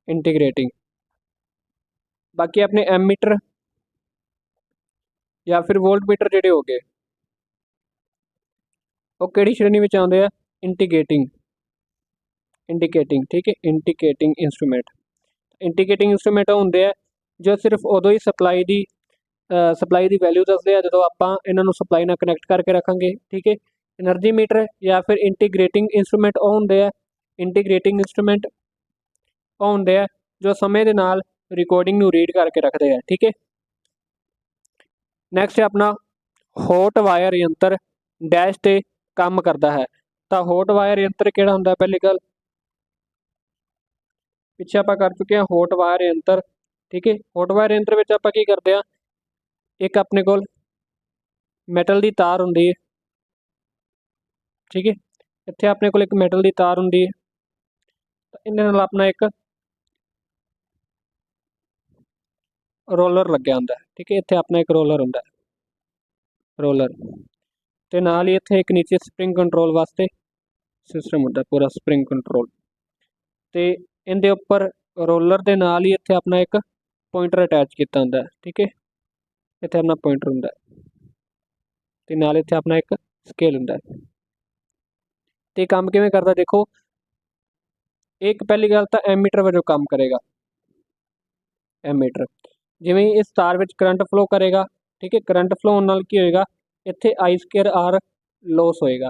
ਇੰਟੀਗ੍ਰੇਟਿੰਗ। ਬਾਕੀ ਆਪਣੇ ਐਮੀਟਰ ਜਾਂ ਫਿਰ ਵੋਲਟਮੀਟਰ ਜਿਹੜੇ ਹੋ ਗਏ ਉਹ ਕਿਹੜੀ ਸ਼੍ਰੇਣੀ ਵਿੱਚ ਆਉਂਦੇ ਆ? ਇੰਡੀਕੇਟਿੰਗ। ਠੀਕ ਹੈ, ਇੰਡੀਕੇਟਿੰਗ ਇੰਸਟਰੂਮੈਂਟ ਹੁੰਦੇ ਆ ਜੋ ਸਿਰਫ ਉਦੋਂ ਹੀ ਸਪਲਾਈ ਦੀ ਵੈਲਿਊ ਦੱਸਦੇ ਆ ਜਦੋਂ ਆਪਾਂ ਇਹਨਾਂ ਨੂੰ ਸਪਲਾਈ ਨਾਲ ਕਨੈਕਟ ਕਰਕੇ ਰੱਖਾਂਗੇ। ਠੀਕ ਹੈ, ਐਨਰਜੀ ਮੀਟਰ ਜਾਂ ਫਿਰ ਇੰਟੀਗ੍ਰੇਟਿੰਗ ਇੰਸਟਰੂਮੈਂਟ ਉਹ ਹੁੰਦੇ ਆ ਜੋ ਸਮੇਂ ਦੇ ਨਾਲ ਰਿਕਾਰਡਿੰਗ ਨੂੰ ਰੀਡ ਕਰਕੇ ਰੱਖਦੇ ਆ। ਠੀਕ ਹੈ, ਨੈਕਸਟ ਹੈ ਆਪਣਾ ਹੌਟ ਵਾਇਰ ਯੰਤਰ ਡੈਸ਼ ਤੇ ਕੰਮ ਕਰਦਾ ਹੈ। ਤਾਂ ਹੌਟ ਵਾਇਰ ਯੰਤਰ ਕਿਹੜਾ ਹੁੰਦਾ? ਪਹਿਲੀ ਗੱਲ ਪਿੱਛੇ ਆਪਾਂ ਕਰ ਚੁੱਕੇ ਹਾਂ ਹੌਟ ਵਾਇਰ ਯੰਤਰ। ਠੀਕ ਹੈ, ਹੌਟ ਵਾਇਰ ਯੰਤਰ ਵਿੱਚ ਆਪਾਂ ਕੀ ਕਰਦੇ ਹਾਂ? ਇੱਕ ਆਪਣੇ ਕੋਲ ਮੈਟਲ ਦੀ ਤਾਰ ਹੁੰਦੀ ਹੈ। ਠੀਕ ਹੈ, ਇੱਥੇ ਆਪਣੇ ਕੋਲ ਇੱਕ ਮੈਟਲ ਦੀ ਤਾਰ ਹੁੰਦੀ ਹੈ, ਤਾਂ ਇਹਦੇ ਨਾਲ ਆਪਣਾ ਇੱਕ ਰੋਲਰ ਲੱਗਿਆ ਹੁੰਦਾ। ਠੀਕ ਹੈ, ਇੱਥੇ ਆਪਣਾ ਇੱਕ ਰੋਲਰ ਹੁੰਦਾ, ਤੇ ਨਾਲ ਹੀ ਇੱਥੇ ਇੱਕ ਨੀਚੇ ਸਪਰਿੰਗ ਕੰਟਰੋਲ ਵਾਸਤੇ ਸਿਸਟਮ ਹੁੰਦਾ, ਪੂਰਾ ਸਪਰਿੰਗ ਕੰਟਰੋਲ। ਤੇ ਇਹਦੇ ਉੱਪਰ ਰੋਲਰ ਦੇ ਨਾਲ ਹੀ ਇੱਥੇ ਆਪਣਾ ਇੱਕ ਪੁਆਇੰਟਰ ਅਟੈਚ ਕੀਤਾ ਹੁੰਦਾ। ਠੀਕ ਹੈ, ਇੱਥੇ ਆਪਣਾ ਪੁਆਇੰਟਰ ਹੁੰਦਾ ਤੇ ਨਾਲ ਇੱਥੇ ਆਪਣਾ ਇੱਕ ਸਕੇਲ ਹੁੰਦਾ। ਤੇ ਕੰਮ ਕਿਵੇਂ ਕਰਦਾ ਦੇਖੋ, ਇੱਕ ਪਹਿਲੀ ਗੱਲ ਤਾਂ ਐਮੀਟਰ ਵਜੋਂ ਕੰਮ ਕਰੇਗਾ। ਐਮੀਟਰ ਜਿਵੇਂ ਇਸ ਤਾਰ ਵਿੱਚ ਕਰੰਟ ਫਲੋ ਕਰੇਗਾ। ਠੀਕ ਹੈ, ਕਰੰਟ ਫਲੋ ਹੋਣ ਨਾਲ ਕੀ ਹੋਏਗਾ? ਇੱਥੇ I²R ਲੋਸ ਹੋਏਗਾ।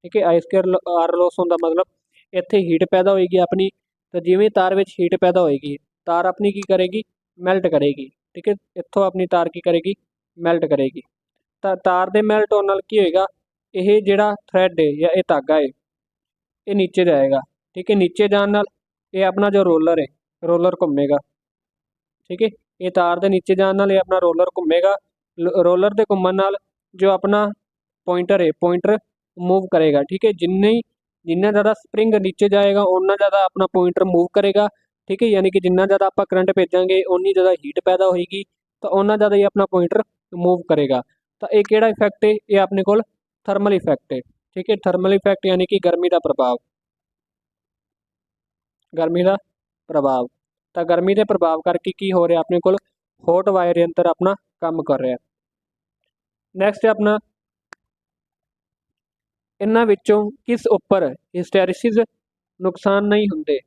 ਠੀਕ ਹੈ, I²R ਲੋਸ ਹੋਣ ਦਾ ਮਤਲਬ ਇੱਥੇ ਹੀਟ ਪੈਦਾ ਹੋਏਗੀ ਆਪਣੀ, ਤਾਂ ਜਿਵੇਂ ਤਾਰ ਵਿੱਚ ਹੀਟ ਪੈਦਾ ਹੋਏਗੀ ਤਾਰ ਆਪਣੀ ਕੀ ਕਰੇਗੀ? ਮੈਲਟ ਕਰੇਗੀ। ਠੀਕ ਹੈ, ਇੱਥੋਂ ਆਪਣੀ ਤਾਰ ਕੀ ਕਰੇਗੀ? ਮੈਲਟ ਕਰੇਗੀ। ਤਾਂ ਤਾਰ ਦੇ ਮੈਲਟ ਹੋਣ ਨਾਲ ਕੀ ਹੋਏਗਾ? ਇਹ ਜਿਹੜਾ ਥ੍ਰੈਡ ਹੈ ਜਾਂ ਇਹ ਧਾਗਾ ਹੈ ਇਹ ਨੀਚੇ ਜਾਏਗਾ। ਠੀਕ ਹੈ, ਨੀਚੇ ਜਾਣ ਨਾਲ ਇਹ ਆਪਣਾ ਜੋ ਰੋਲਰ ਹੈ ਰੋਲਰ ਘੁੰਮੇਗਾ। ਠੀਕ ਹੈ, ਇਹ ਤਾਰ ਦੇ ਨੀਚੇ ਜਾਣ ਨਾਲ ਇਹ ਆਪਣਾ ਰੋਲਰ ਘੁੰਮੇਗਾ। ਰੋਲਰ ਦੇ ਘੁੰਮਣ ਨਾਲ ਜੋ ਆਪਣਾ ਪੁਆਇੰਟਰ ਮੂਵ ਕਰੇਗਾ। ਠੀਕ ਹੈ, ਜਿੰਨਾ ਜ਼ਿਆਦਾ ਸਪਰਿੰਗ ਨੀਚੇ ਜਾਏਗਾ ਓਨਾ ਜ਼ਿਆਦਾ ਆਪਣਾ ਪੁਆਇੰਟਰ ਮੂਵ ਕਰੇਗਾ। ਠੀਕ ਹੈ, ਯਾਨੀ ਕਿ ਜਿੰਨਾ ਜ਼ਿਆਦਾ ਆਪਾਂ ਕਰੰਟ ਭੇਜਾਂਗੇ ਓਨੀ ਜ਼ਿਆਦਾ ਹੀਟ ਪੈਦਾ ਹੋਏਗੀ, ਤਾਂ ਓਨਾ ਜ਼ਿਆਦਾ ਹੀ ਆਪਣਾ ਪੁਆਇੰਟਰ ਮੂਵ ਕਰੇਗਾ। ਤਾਂ ਇਹ ਕਿਹੜਾ ਇਫੈਕਟ ਹੈ? ਇਹ ਆਪਣੇ ਕੋਲ ਥਰਮਲ ਇਫੈਕਟ ਹੈ। ਠੀਕ ਹੈ, ਥਰਮਲ ਇਫੈਕਟ ਯਾਨੀ ਕਿ ਗਰਮੀ ਦਾ ਪ੍ਰਭਾਵ। ਤਾਂ ਗਰਮੀ ਦੇ ਪ੍ਰਭਾਵ ਕਰਕੇ ਕੀ ਹੋ ਰਿਹਾ? ਆਪਣੇ ਕੋਲ ਹੌਟ ਵਾਇਰ ਯੰਤਰ ਆਪਣਾ ਕੰਮ ਕਰ ਰਿਹਾ। ਨੈਕਸਟ ਹੈ ਆਪਣਾ ਇਹਨਾਂ ਵਿੱਚੋਂ ਕਿਸ ਉੱਪਰ ਹਿਸਟੈਰਿਸਿਸ ਨੁਕਸਾਨ ਨਹੀਂ ਹੁੰਦੇ?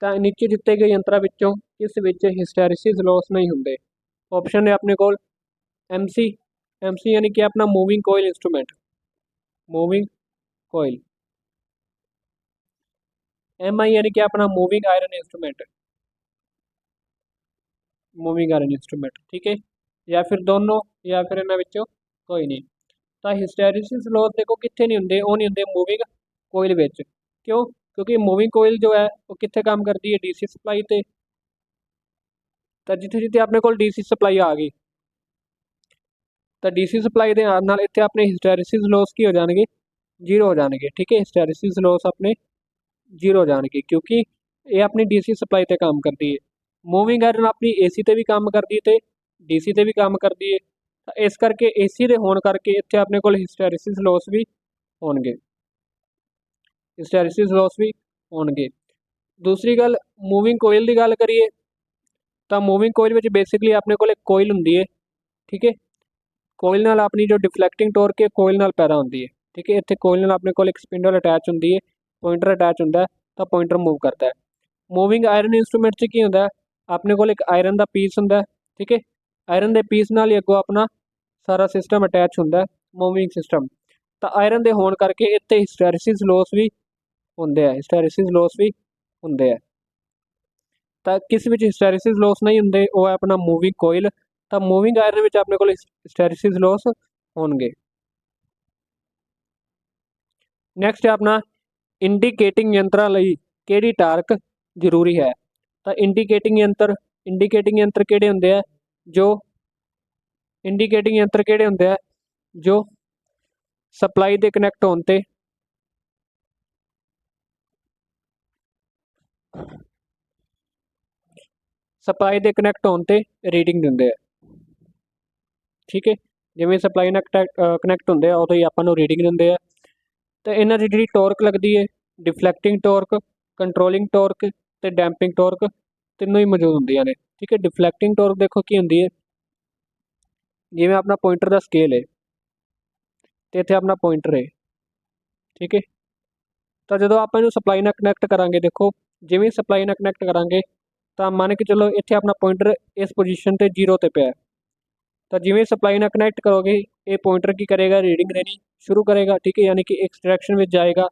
ਤਾਂ ਨੀਚੇ ਦਿੱਤੇ ਗਏ ਯੰਤਰਾਂ ਵਿੱਚੋਂ ਕਿਸ ਵਿੱਚ ਹਿਸਟੈਰਿਸਿਸ ਲੋਸ ਨਹੀਂ ਹੁੰਦੇ? ਆਪਸ਼ਨ ਹੈ ਆਪਣੇ ਕੋਲ MC ਯਾਨੀ ਕਿ ਆਪਣਾ ਮੂਵਿੰਗ ਕੋਇਲ ਇੰਸਟਰੂਮੈਂਟ, MI यानी कि अपना मूविंग आयरन इंस्ट्रूमेंट, ठीक है, या फिर दोनों या फिर इन्होंने विचों कोई नहीं। तो हिस्टैरिसिस लॉस देखो कितने नहीं होंगे, वो नहीं होंगे मूविंग कोयल विच। क्यों? क्योंकि मूविंग कोयल जो है वो कितने काम करती है? DC सप्लाई ते। तो जिथे जिथे अपने को DC सप्लाई आ गई तो DC सप्लाई के नाल इत्थे अपने हिस्टैरिसिस लॉस की हो जाएंगे? जीरो हो जाएंगे। ठीक है, हिस्टैरिसिस लॉस अपने जीरो हो जाएंगे, क्योंकि ਇਹ ਆਪਣੀ ਡੀਸੀ ਸਪਲਾਈ ਤੇ ਕੰਮ ਕਰਦੀ ਹੈ। ਮੂਵਿੰਗ ਆਇਰਨ ਆਪਣੀ ਏਸੀ ਤੇ ਵੀ ਕੰਮ ਕਰਦੀ ਹੈ ਤੇ ਡੀਸੀ ਤੇ ਵੀ ਕੰਮ ਕਰਦੀ ਹੈ। ਤਾਂ ਇਸ ਕਰਕੇ ਏਸੀ ਦੇ ਹੋਣ ਕਰਕੇ ਇੱਥੇ ਆਪਣੇ ਕੋਲ ਹਿਸਟੈਰਿਸਿਸ ਲੋਸ ਵੀ ਹੋਣਗੇ, ਹਿਸਟੈਰਿਸਿਸ ਲੋਸ ਵੀ ਹੋਣਗੇ। ਦੂਸਰੀ ਗੱਲ, ਮੂਵਿੰਗ ਕੋਇਲ ਦੀ ਗੱਲ ਕਰੀਏ ਤਾਂ ਮੂਵਿੰਗ ਕੋਇਲ ਵਿੱਚ ਬੇਸਿਕਲੀ ਆਪਣੇ ਕੋਲ ਇੱਕ ਕੋਇਲ ਹੁੰਦੀ ਹੈ, ਠੀਕ ਹੈ। ਕੋਇਲ ਨਾਲ ਆਪਣੀ ਜੋ ਡਿਫਲੈਕਟਿੰਗ ਟੋਰਕ ਹੈ ਕੋਇਲ ਨਾਲ ਪੈਦਾ ਹੁੰਦੀ ਹੈ, ਠੀਕ ਹੈ। ਇੱਥੇ ਕੋਇਲ ਨਾਲ ਆਪਣੇ ਕੋਲ ਇੱਕ ਸਪਿੰਡਲ ਅਟੈਚ ਹੁੰਦੀ ਹੈ, ਪੁਆਇੰਟਰ ਅਟੈਚ ਹੁੰਦਾ ਹੈ, ਤਾਂ ਪੁਆਇੰਟਰ ਮੂਵ ਕਰਦਾ ਹੈ। ਮੂਵਿੰਗ ਆਇਰਨ ਇੰਸਟਰੂਮੈਂਟ 'ਚ ਕੀ ਹੁੰਦਾ ਹੈ, ਆਪਣੇ ਕੋਲ ਇੱਕ ਆਇਰਨ ਦਾ ਪੀਸ ਹੁੰਦਾ ਹੈ, ਠੀਕ ਹੈ। ਆਇਰਨ ਦੇ ਪੀਸ ਨਾਲ ਹੀ ਅੱਗੋਂ ਆਪਣਾ ਸਾਰਾ ਸਿਸਟਮ ਅਟੈਚ ਹੁੰਦਾ ਹੈ, ਮੂਵਿੰਗ ਸਿਸਟਮ। ਤਾਂ ਆਇਰਨ ਦੇ ਹੋਣ ਕਰਕੇ ਇੱਥੇ ਹਿਸਟੈਰਿਸਿਸ ਲੋਸ ਵੀ ਹੁੰਦੇ ਆ, ਹਿਸਟੈਰਿਸਿਸ ਲੋਸ ਵੀ ਹੁੰਦੇ ਆ। ਤਾਂ ਕਿਸ ਵਿੱਚ ਹਿਸਟੈਰਿਸਿਸ ਲੋਸ ਨਹੀਂ ਹੁੰਦੇ, ਉਹ ਹੈ ਆਪਣਾ ਮੂਵਿੰਗ ਕੋਇਲ। ਤਾਂ ਮੂਵਿੰਗ ਆਇਰਨ ਵਿੱਚ ਆਪਣੇ ਕੋਲ ਹਿਸਟੈਰਿਸਿਸ ਲੋਸ ਹੋਣਗੇ। ਨੈਕਸਟ ਹੈ ਆਪਣਾ ਇੰਡੀਕੇਟਿੰਗ ਯੰਤਰਾਂ ਲਈ ਕਿਹੜੀ ਟਾਰਕ ਜ਼ਰੂਰੀ ਹੈ। ਤਾਂ ਇੰਡੀਕੇਟਿੰਗ ਯੰਤਰ ਕਿਹੜੇ ਹੁੰਦੇ ਆ, ਜੋ ਇੰਡੀਕੇਟਿੰਗ ਯੰਤਰ ਕਿਹੜੇ ਹੁੰਦੇ ਆ ਜੋ ਸਪਲਾਈ ਦੇ ਕਨੈਕਟ ਹੋਣ ਤੇ ਰੀਡਿੰਗ ਦਿੰਦੇ ਆ, ਠੀਕ ਹੈ। ਜਿਵੇਂ ਸਪਲਾਈ ਨਾਲ ਕਨੈਕਟ ਹੁੰਦੇ ਆ ਉਦੋਂ ਹੀ ਆਪਾਂ ਨੂੰ ਰੀਡਿੰਗ ਦਿੰਦੇ ਆ। ਤੇ ਇਹਨਾਂ ਦੀ ਜਿਹੜੀ ਟੋਰਕ ਲੱਗਦੀ ਹੈ, ਡਿਫਲੈਕਟਿੰਗ ਟੋਰਕ, ਕੰਟਰੋਲਿੰਗ ਟੋਰਕ ਤੇ ਡੈਂਪਿੰਗ ਟੋਰਕ, ਤਿੰਨੋਂ ਹੀ ਮੌਜੂਦ ਹੁੰਦੀਆਂ ਨੇ, ਠੀਕ ਹੈ। ਡਿਫਲੈਕਟਿੰਗ ਟੋਰਕ ਦੇਖੋ ਕੀ ਹੁੰਦੀ ਹੈ, ਜਿਵੇਂ ਆਪਣਾ ਪੁਆਇੰਟਰ ਦਾ ਸਕੇਲ ਹੈ ਤੇ ਇੱਥੇ ਆਪਣਾ ਪੁਆਇੰਟਰ ਹੈ, ਠੀਕ ਹੈ। ਤਾਂ ਜਦੋਂ ਆਪਾਂ ਇਹਨੂੰ ਸਪਲਾਈ ਨਾਲ ਕਨੈਕਟ ਕਰਾਂਗੇ, ਦੇਖੋ ਜਿਵੇਂ ਸਪਲਾਈ ਨਾਲ ਕਨੈਕਟ ਕਰਾਂਗੇ ਤਾਂ ਮੰਨ ਕੇ ਚਲੋ ਇੱਥੇ ਆਪਣਾ ਪੁਆਇੰਟਰ ਇਸ ਪੋਜੀਸ਼ਨ ਤੇ 0 ਤੇ ਪਿਆ। ਤਾਂ ਜਿਵੇਂ ਸਪਲਾਈ ਨਾਲ ਕਨੈਕਟ ਕਰੋਗੇ ਇਹ ਪੁਆਇੰਟਰ ਕੀ ਕਰੇਗਾ, ਰੀਡਿੰਗ ਦੇਣੀ ਸ਼ੁਰੂ ਕਰੇਗਾ, ਠੀਕ ਹੈ, ਯਾਨੀ ਕਿ ਐਕਸਟ੍ਰੈਕਸ਼ਨ ਵਿੱਚ ਜਾਏਗਾ।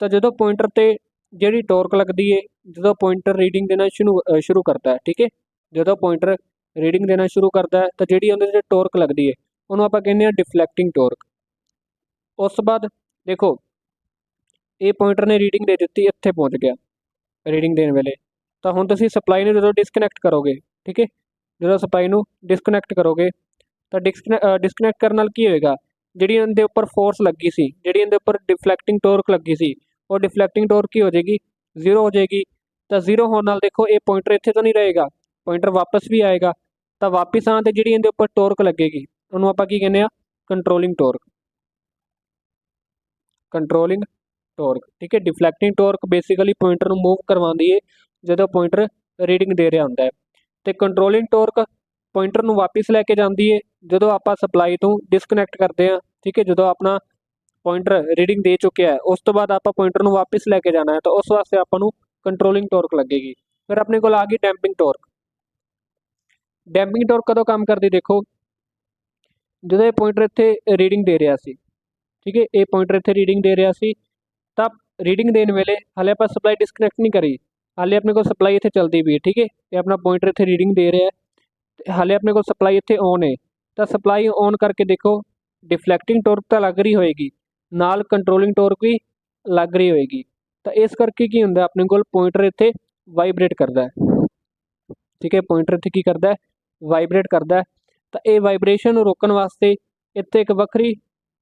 ਤਾਂ ਜਦੋਂ ਪੁਆਇੰਟਰ ਤੇ ਜਿਹੜੀ ਟੋਰਕ ਲੱਗਦੀ ਹੈ, ਜਦੋਂ ਪੁਆਇੰਟਰ ਰੀਡਿੰਗ ਦੇਣਾ ਸ਼ੁਰੂ ਕਰਦਾ ਹੈ, ਠੀਕ ਹੈ, ਜਦੋਂ ਪੁਆਇੰਟਰ ਰੀਡਿੰਗ ਦੇਣਾ ਸ਼ੁਰੂ ਕਰਦਾ ਹੈ ਤਾਂ ਜਿਹੜੀ ਉਹਦੇ 'ਤੇ ਟੋਰਕ ਲੱਗਦੀ ਹੈ ਉਹਨੂੰ ਆਪਾਂ ਕਹਿੰਦੇ ਹਾਂ ਡਿਫਲੈਕਟਿੰਗ ਟੋਰਕ। ਉਸ ਤੋਂ ਬਾਅਦ ਦੇਖੋ ਇਹ ਪੁਆਇੰਟਰ ਨੇ ਰੀਡਿੰਗ ਦੇ ਦਿੱਤੀ, ਇੱਥੇ ਪਹੁੰਚ ਗਿਆ ਰੀਡਿੰਗ ਦੇਣ ਵੇਲੇ। ਤਾਂ ਹੁਣ ਤੁਸੀਂ ਸਪਲਾਈ ਨੂੰ ਜਦੋਂ ਡਿਸਕਨੈਕਟ ਕਰੋਗੇ, ਠੀਕ ਹੈ, ਜਦੋਂ ਸਪਲਾਈ ਨੂੰ ਡਿਸਕਨੈਕਟ ਕਰੋਗੇ ਤਾਂ ਡਿਸਕਨੈਕਟ ਕਰਨ ਨਾਲ ਕੀ ਹੋਏਗਾ, ਜਿਹੜੀ ਇਹਦੇ ਉੱਪਰ ਫੋਰਸ ਲੱਗੀ ਸੀ, ਜਿਹੜੀ ਇਹਦੇ ਉੱਪਰ ਡਿਫਲੈਕਟਿੰਗ ਟੋਰਕ ਲੱਗੀ ਸੀ, ਉਹ ਡਿਫਲੈਕਟਿੰਗ ਟੋਰਕ ਕੀ ਹੋ ਜਾਏਗੀ, 0 ਹੋ ਜਾਏਗੀ। ਤਾਂ 0 ਹੋਣ ਨਾਲ ਦੇਖੋ ਇਹ ਪੁਆਇੰਟਰ ਇੱਥੇ ਤਾਂ ਨਹੀਂ ਰਹੇਗਾ, ਪੁਆਇੰਟਰ ਵਾਪਸ ਵੀ ਆਏਗਾ। ਤਾਂ ਵਾਪਸ ਆਉਣ 'ਤੇ ਜਿਹੜੀ ਇਹਦੇ ਉੱਪਰ ਟੋਰਕ ਲੱਗੇਗੀ ਉਹਨੂੰ ਆਪਾਂ ਕੀ ਕਹਿੰਦੇ ਆ, ਕੰਟਰੋਲਿੰਗ ਟੋਰਕ, ਕੰਟਰੋਲਿੰਗ ਟੋਰਕ, ਠੀਕ ਹੈ। ਡਿਫਲੈਕਟਿੰਗ ਟੋਰਕ ਬੇਸਿਕਲੀ ਪੁਆਇੰਟਰ ਨੂੰ ਮੂਵ ਕਰਵਾਉਂਦੀ ਹੈ ਜਦੋਂ ਪੁਆਇੰਟਰ ਰੀਡਿੰਗ ਦੇ ਰਿਹਾ ਹੁੰਦਾ ਹੈ, ਤੇ ਕੰਟਰੋਲਿੰਗ ਟੋਰਕ ਪੁਆਇੰਟਰ ਨੂੰ ਵਾਪਸ ਲੈ ਕੇ ਜਾਂਦੀ ਹੈ ਜਦੋਂ ਆਪਾਂ ਸਪਲਾਈ ਤੋਂ ਡਿਸਕਨੈਕਟ ਕਰਦੇ ਹਾਂ, ਠੀਕ ਹੈ। ਜਦੋਂ ਆਪਣਾ ਪੁਆਇੰਟਰ ਰੀਡਿੰਗ ਦੇ ਚੁੱਕਿਆ ਹੈ ਉਸ ਤੋਂ ਬਾਅਦ ਆਪਾਂ ਪੁਆਇੰਟਰ ਨੂੰ ਵਾਪਸ ਲੈ ਕੇ ਜਾਣਾ ਹੈ, ਤਾਂ ਉਸ ਵਾਸਤੇ ਆਪਾਂ ਨੂੰ ਕੰਟਰੋਲਿੰਗ ਟੋਰਕ ਲੱਗੇਗੀ। ਫਿਰ ਆਪਣੇ ਕੋਲ ਆ ਗਈ ਡੈਂਪਿੰਗ ਟੋਰਕ। ਡੈਂਪਿੰਗ ਟੋਰਕ ਕਦੋਂ ਕੰਮ ਕਰਦੀ, ਦੇਖੋ ਜਦੋਂ ਇਹ ਪੁਆਇੰਟਰ ਇੱਥੇ ਰੀਡਿੰਗ ਦੇ ਰਿਹਾ ਸੀ, ਠੀਕ ਹੈ, ਇਹ ਪੁਆਇੰਟਰ ਇੱਥੇ ਰੀਡਿੰਗ ਦੇ ਰਿਹਾ ਸੀ, ਤਾਂ ਰੀਡਿੰਗ ਦੇਣ ਵੇਲੇ ਹਾਲੇ ਆਪਾਂ ਸਪਲਾਈ ਡਿਸਕਨੈਕਟ ਨਹੀਂ ਕਰੀ, ਹਾਲੇ ਆਪਣੇ ਕੋਲ ਸਪਲਾਈ ਇੱਥੇ ਚੱਲਦੀ ਪਈ ਹੈ, ਠੀਕ ਹੈ। ਇਹ ਆਪਣਾ ਪੁਆਇੰਟਰ ਇੱਥੇ ਰੀਡਿੰਗ ਦੇ ਰਿਹਾ ਤੇ ਹਾਲੇ ਆਪਣੇ ਕੋਲ ਸਪਲਾਈ ਇੱਥੇ ਔਨ ਹੈ। ਤਾਂ ਸਪਲਾਈ ਔਨ ਕਰਕੇ ਦੇਖੋ ਡਿਫਲੈਕਟਿੰਗ ਟੋਰਕ ਤਾਂ ਲੱਗ ਰਹੀ ਹੋਏਗੀ, ਨਾਲ ਕੰਟਰੋਲਿੰਗ ਟੋਰਕ ਵੀ ਲੱਗ ਰਹੀ ਹੋਏਗੀ। ਤਾਂ ਇਸ ਕਰਕੇ ਕੀ ਹੁੰਦਾ, ਆਪਣੇ ਕੋਲ ਪੁਆਇੰਟਰ ਇੱਥੇ ਵਾਈਬ੍ਰੇਟ ਕਰਦਾ ਹੈ, ਠੀਕ ਹੈ, ਪੁਆਇੰਟਰ ਇੱਥੇ ਕੀ ਕਰਦਾ ਹੈ, ਵਾਈਬ੍ਰੇਟ ਕਰਦਾ ਹੈ। ਤਾਂ ਇਹ ਵਾਈਬ੍ਰੇਸ਼ਨ ਨੂੰ ਰੋਕਣ ਵਾਸਤੇ ਇੱਥੇ ਇੱਕ ਵੱਖਰੀ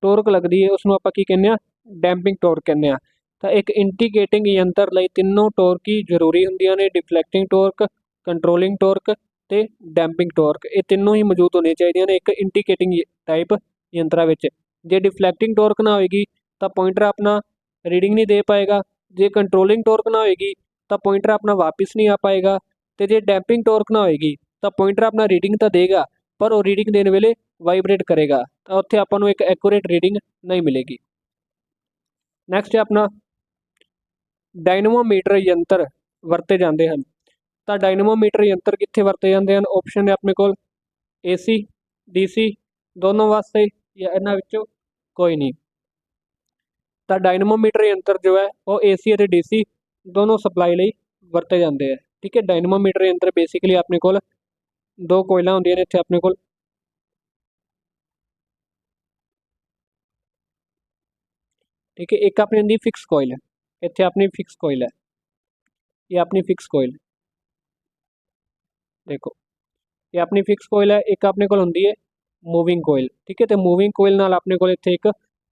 ਟੋਰਕ ਲੱਗਦੀ ਹੈ, ਉਸ ਨੂੰ ਆਪਾਂ ਕੀ ਕਹਿੰਦੇ ਆ, ਡੈਂਪਿੰਗ ਟੋਰਕ ਕਹਿੰਦੇ ਆ। ਤਾਂ ਇੱਕ ਇੰਡੀਕੇਟਿੰਗ ਯੰਤਰ ਲਈ ਤਿੰਨੋਂ ਟੋਰਕ ਹੀ ਜ਼ਰੂਰੀ ਹੁੰਦੀਆਂ ਨੇ, ਡਿਫਲੈਕਟਿੰਗ ਟੋਰਕ, ਕੰਟਰੋਲਿੰਗ ਟੋਰਕ ਤੇ ਡੈਂਪਿੰਗ ਟੋਰਕ, ਇਹ ਤਿੰਨੋਂ ਹੀ ਮੌਜੂਦ ਹੋਣੀਆਂ ਚਾਹੀਦੀਆਂ ਨੇ ਇੱਕ ਇੰਡੀਕੇਟਿੰਗ ਟਾਈਪ ਯੰਤਰਾਂ ਵਿੱਚ। ਜੇ ਡਿਫਲੈਕਟਿੰਗ ਟੋਰਕ ਨਾ ਹੋਏਗੀ ਤਾਂ ਪੁਆਇੰਟਰ ਆਪਣਾ ਰੀਡਿੰਗ ਨਹੀਂ ਦੇ ਪਾਏਗਾ, ਜੇ ਕੰਟਰੋਲਿੰਗ ਟੋਰਕ ਨਾ ਹੋਏਗੀ ਤਾਂ ਪੁਆਇੰਟਰ ਆਪਣਾ ਵਾਪਸ ਨਹੀਂ ਆ ਪਾਏਗਾ, ਤੇ ਜੇ ਡੈਂਪਿੰਗ ਟੋਰਕ ਨਾ ਹੋਏਗੀ ਤਾਂ ਪੁਆਇੰਟਰ ਆਪਣਾ ਰੀਡਿੰਗ ਤਾਂ ਦੇਗਾ ਪਰ ਉਹ ਰੀਡਿੰਗ ਦੇਣ ਵੇਲੇ ਵਾਈਬ੍ਰੇਟ ਕਰੇਗਾ, ਤਾਂ ਉੱਥੇ ਆਪਾਂ ਨੂੰ ਇੱਕ ਐਕੂਰੇਟ ਰੀਡਿੰਗ ਨਹੀਂ ਮਿਲੇਗੀ। ਨੈਕਸਟ ਹੈ ਆਪਣਾ ਡਾਇਨਮੋਮੀਟਰ ਯੰਤਰ ਵਰਤੇ ਜਾਂਦੇ ਹਨ। ਤਾਂ ਡਾਇਨਮੋਮੀਟਰ ਯੰਤਰ ਕਿੱਥੇ ਵਰਤੇ ਜਾਂਦੇ ਹਨ, ਆਪਸ਼ਨ ਹੈ ਆਪਣੇ ਕੋਲ AC, DC ਦੋਨੋਂ ਵਾਸਤੇ ਜਾਂ ਇਹਨਾਂ ਵਿੱਚੋਂ ਕੋਈ ਨਹੀਂ। ਤਾਂ ਡਾਇਨਮੋਮੀਟਰ ਯੰਤਰ ਜੋ ਹੈ ਉਹ AC ਅਤੇ DC ਦੋਨੋਂ ਸਪਲਾਈ ਲਈ ਵਰਤੇ ਜਾਂਦੇ ਆ, ਠੀਕ ਹੈ। ਡਾਇਨਮੋਮੀਟਰ ਯੰਤਰ ਬੇਸਿਕਲੀ ਆਪਣੇ ਕੋਲ ਦੋ ਕੋਇਲਾਂ ਹੁੰਦੀਆਂ ਨੇ ਇੱਥੇ ਆਪਣੇ ਕੋਲ, ਠੀਕ ਹੈ। ਇੱਕ ਆਪਣੀ ਹੁੰਦੀ ਫਿਕਸ ਕੋਇਲ, ਇੱਥੇ ਆਪਣੀ ਫਿਕਸ ਕੋਇਲ ਹੈ, ਇਹ ਆਪਣੀ ਫਿਕਸ ਕੋਇਲ ਦੇਖੋ, ਇਹ ਆਪਣੀ ਫਿਕਸ ਕੋਇਲ ਹੈ। ਇੱਕ ਆਪਣੇ ਕੋਲ ਹੁੰਦੀ ਹੈ ਮੂਵਿੰਗ ਕੋਇਲ, ਠੀਕ ਹੈ। ਤੇ ਮੂਵਿੰਗ ਕੋਇਲ ਨਾਲ ਆਪਣੇ ਕੋਲ ਇੱਥੇ ਇੱਕ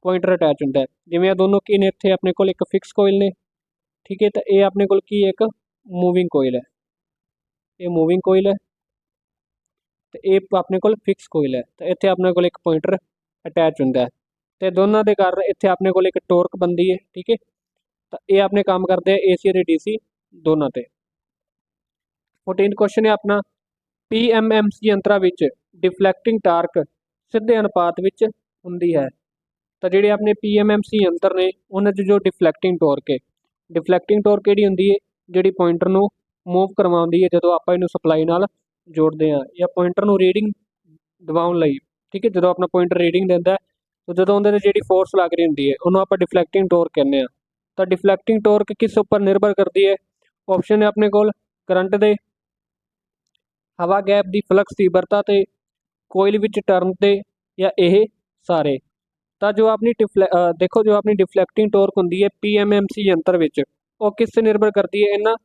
ਪੁਆਇੰਟਰ ਅਟੈਚ ਹੁੰਦਾ ਹੈ, ਜਿਵੇਂ ਇਹ ਦੋਨੋਂ ਕੀ ਨੇ, ਇੱਥੇ ਆਪਣੇ ਕੋਲ ਇੱਕ ਫਿਕਸ ਕੋਇਲ ਨੇ, ਠੀਕ ਹੈ। ਤਾਂ ਇਹ ਆਪਣੇ ਕੋਲ ਕੀ ਹੈ, ਇੱਕ मूविंग कोयल है, ये मूविंग कोयल है ਤੇ ਇਹ ਆਪਣੇ ਕੋਲ ਫਿਕਸ ਕੋਇਲ ਹੈ। ਤਾਂ ਇੱਥੇ ਆਪਣੇ ਕੋਲ ਇੱਕ ਪੁਆਇੰਟਰ ਅਟੈਚ ਹੁੰਦਾ ਹੈ ਤੇ ਦੋਨਾਂ ਦੇ ਕਾਰਨ ਇੱਥੇ ਆਪਣੇ ਕੋਲ ਇੱਕ ਟੋਰਕ ਬਣਦੀ ਹੈ। ਠੀਕ ਹੈ, ਤਾਂ ਇਹ ਆਪਣੇ ਕੰਮ ਕਰਦੇ ਆ ਏਸੀ ਅਤੇ ਡੀਸੀ ਦੋਨਾਂ ਤੇ। 14 ਕੁਐਸਚਨ ਹੈ ਆਪਣਾ, PMMC ਯੰਤਰਾਂ ਵਿੱਚ ਡਿਫਲੈਕਟਿੰਗ ਟਾਰਕ ਸਿੱਧੇ ਅਨੁਪਾਤ ਵਿੱਚ ਹੁੰਦੀ ਹੈ। ਤਾਂ ਜਿਹੜੇ ਆਪਣੇ PMMC ਯੰਤਰ ਨੇ ਉਹਨਾਂ 'ਚ ਜੋ ਡਿਫਲੈਕਟਿੰਗ ਟੋਰਕ ਹੈ, ਡਿਫਲੈਕਟਿੰਗ ਟੋਰਕ ਕਿਹੜੀ ਹੁੰਦੀ ਹੈ, ਜਿਹੜੀ ਪੁਆਇੰਟਰ ਨੂੰ ਮੂਵ ਕਰਵਾਉਂਦੀ ਹੈ ਜਦੋਂ ਆਪਾਂ ਇਹਨੂੰ ਸਪਲਾਈ ਨਾਲ ਜੋੜਦੇ ਹਾਂ ਜਾਂ ਪੁਆਇੰਟਰ ਨੂੰ ਰੀਡਿੰਗ ਦਿਵਾਉਣ ਲਈ। ਠੀਕ ਹੈ, ਜਦੋਂ ਆਪਣਾ ਪੁਆਇੰਟਰ ਰੀਡਿੰਗ ਦਿੰਦਾ ਤਾਂ ਜਦੋਂ ਉਹਦੇ 'ਤੇ ਜਿਹੜੀ ਫੋਰਸ ਲੱਗ ਰਹੀ ਹੁੰਦੀ ਹੈ ਉਹਨੂੰ ਆਪਾਂ ਡਿਫਲੈਕਟਿੰਗ ਟੋਰਕ ਕਹਿੰਦੇ ਹਾਂ। ਤਾਂ ਡਿਫਲੈਕਟਿੰਗ ਟੋਰਕ ਕਿਸ ਉੱਪਰ ਨਿਰਭਰ ਕਰਦੀ ਹੈ? ਆਪਸ਼ਨ ਹੈ ਆਪਣੇ ਕੋਲ ਕਰੰਟ ਦੇ, ਹਵਾ ਗੈਪ ਦੀ ਫਲਕਸ ਤੀਬਰਤਾ ਤੇ, ਕੋਇਲ ਵਿੱਚ ਟਰਨ ਤੇ, ਜਾਂ ਇਹ ਸਾਰੇ। ਤਾਂ ਜੋ ਆਪਣੀ ਦੇਖੋ ਜੋ ਆਪਣੀ ਡਿਫਲੈਕਟਿੰਗ ਟੋਰਕ ਹੁੰਦੀ ਹੈ PMMC ਯੰਤਰ ਵਿੱਚ, ਉਹ ਕਿਸ 'ਤੇ ਨਿਰਭਰ ਕਰਦੀ ਹੈ? ਇਹਨਾਂ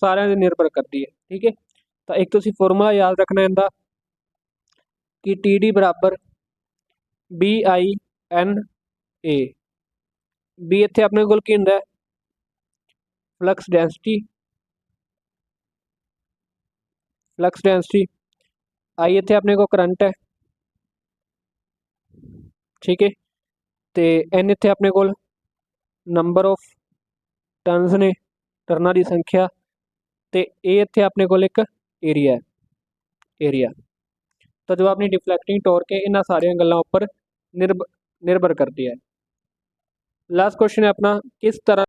ਸਾਰਿਆਂ 'ਤੇ ਨਿਰਭਰ ਕਰਦੀ ਹੈ। ਠੀਕ ਹੈ, ਤਾਂ ਇੱਕ ਤੁਸੀਂ ਫਾਰਮੂਲਾ ਯਾਦ ਰੱਖਣਾ ਇਹਦਾ ਕਿ TD ਬਰਾਬਰ BINA। B ਇੱਥੇ ਆਪਣੇ ਕੋਲ ਕੀ ਹੁੰਦਾ? Flux density, flux density. I ਇੱਥੇ ਆਪਣੇ ਕੋਲ ਕਰੰਟ ਹੈ। ਠੀਕ ਹੈ, ਤੇ N ਇੱਥੇ ਆਪਣੇ ਕੋਲ ਨੰਬਰ ਆਫ ਟਰਨਸ ਨੇ, ਟਰਨਾਂ ਦੀ ਸੰਖਿਆ, ਤੇ ਇਹ ਇੱਥੇ ਆਪਣੇ ਕੋਲ ਇੱਕ ਏਰੀਆ ਹੈ, ਏਰੀਆ। ਤਾਂ ਜੋ ਆਪਣੀ ਡਿਫਲੈਕਟਿੰਗ ਟੋਰਕ ਹੈ ਇਹਨਾਂ ਸਾਰੀਆਂ ਗੱਲਾਂ ਉੱਪਰ ਨਿਰਭਰ ਕਰਦੀ ਹੈ। ਲਾਸਟ ਕੁਐਸਚਨ ਹੈ ਆਪਣਾ, ਕਿਸ ਤਰ੍ਹਾਂ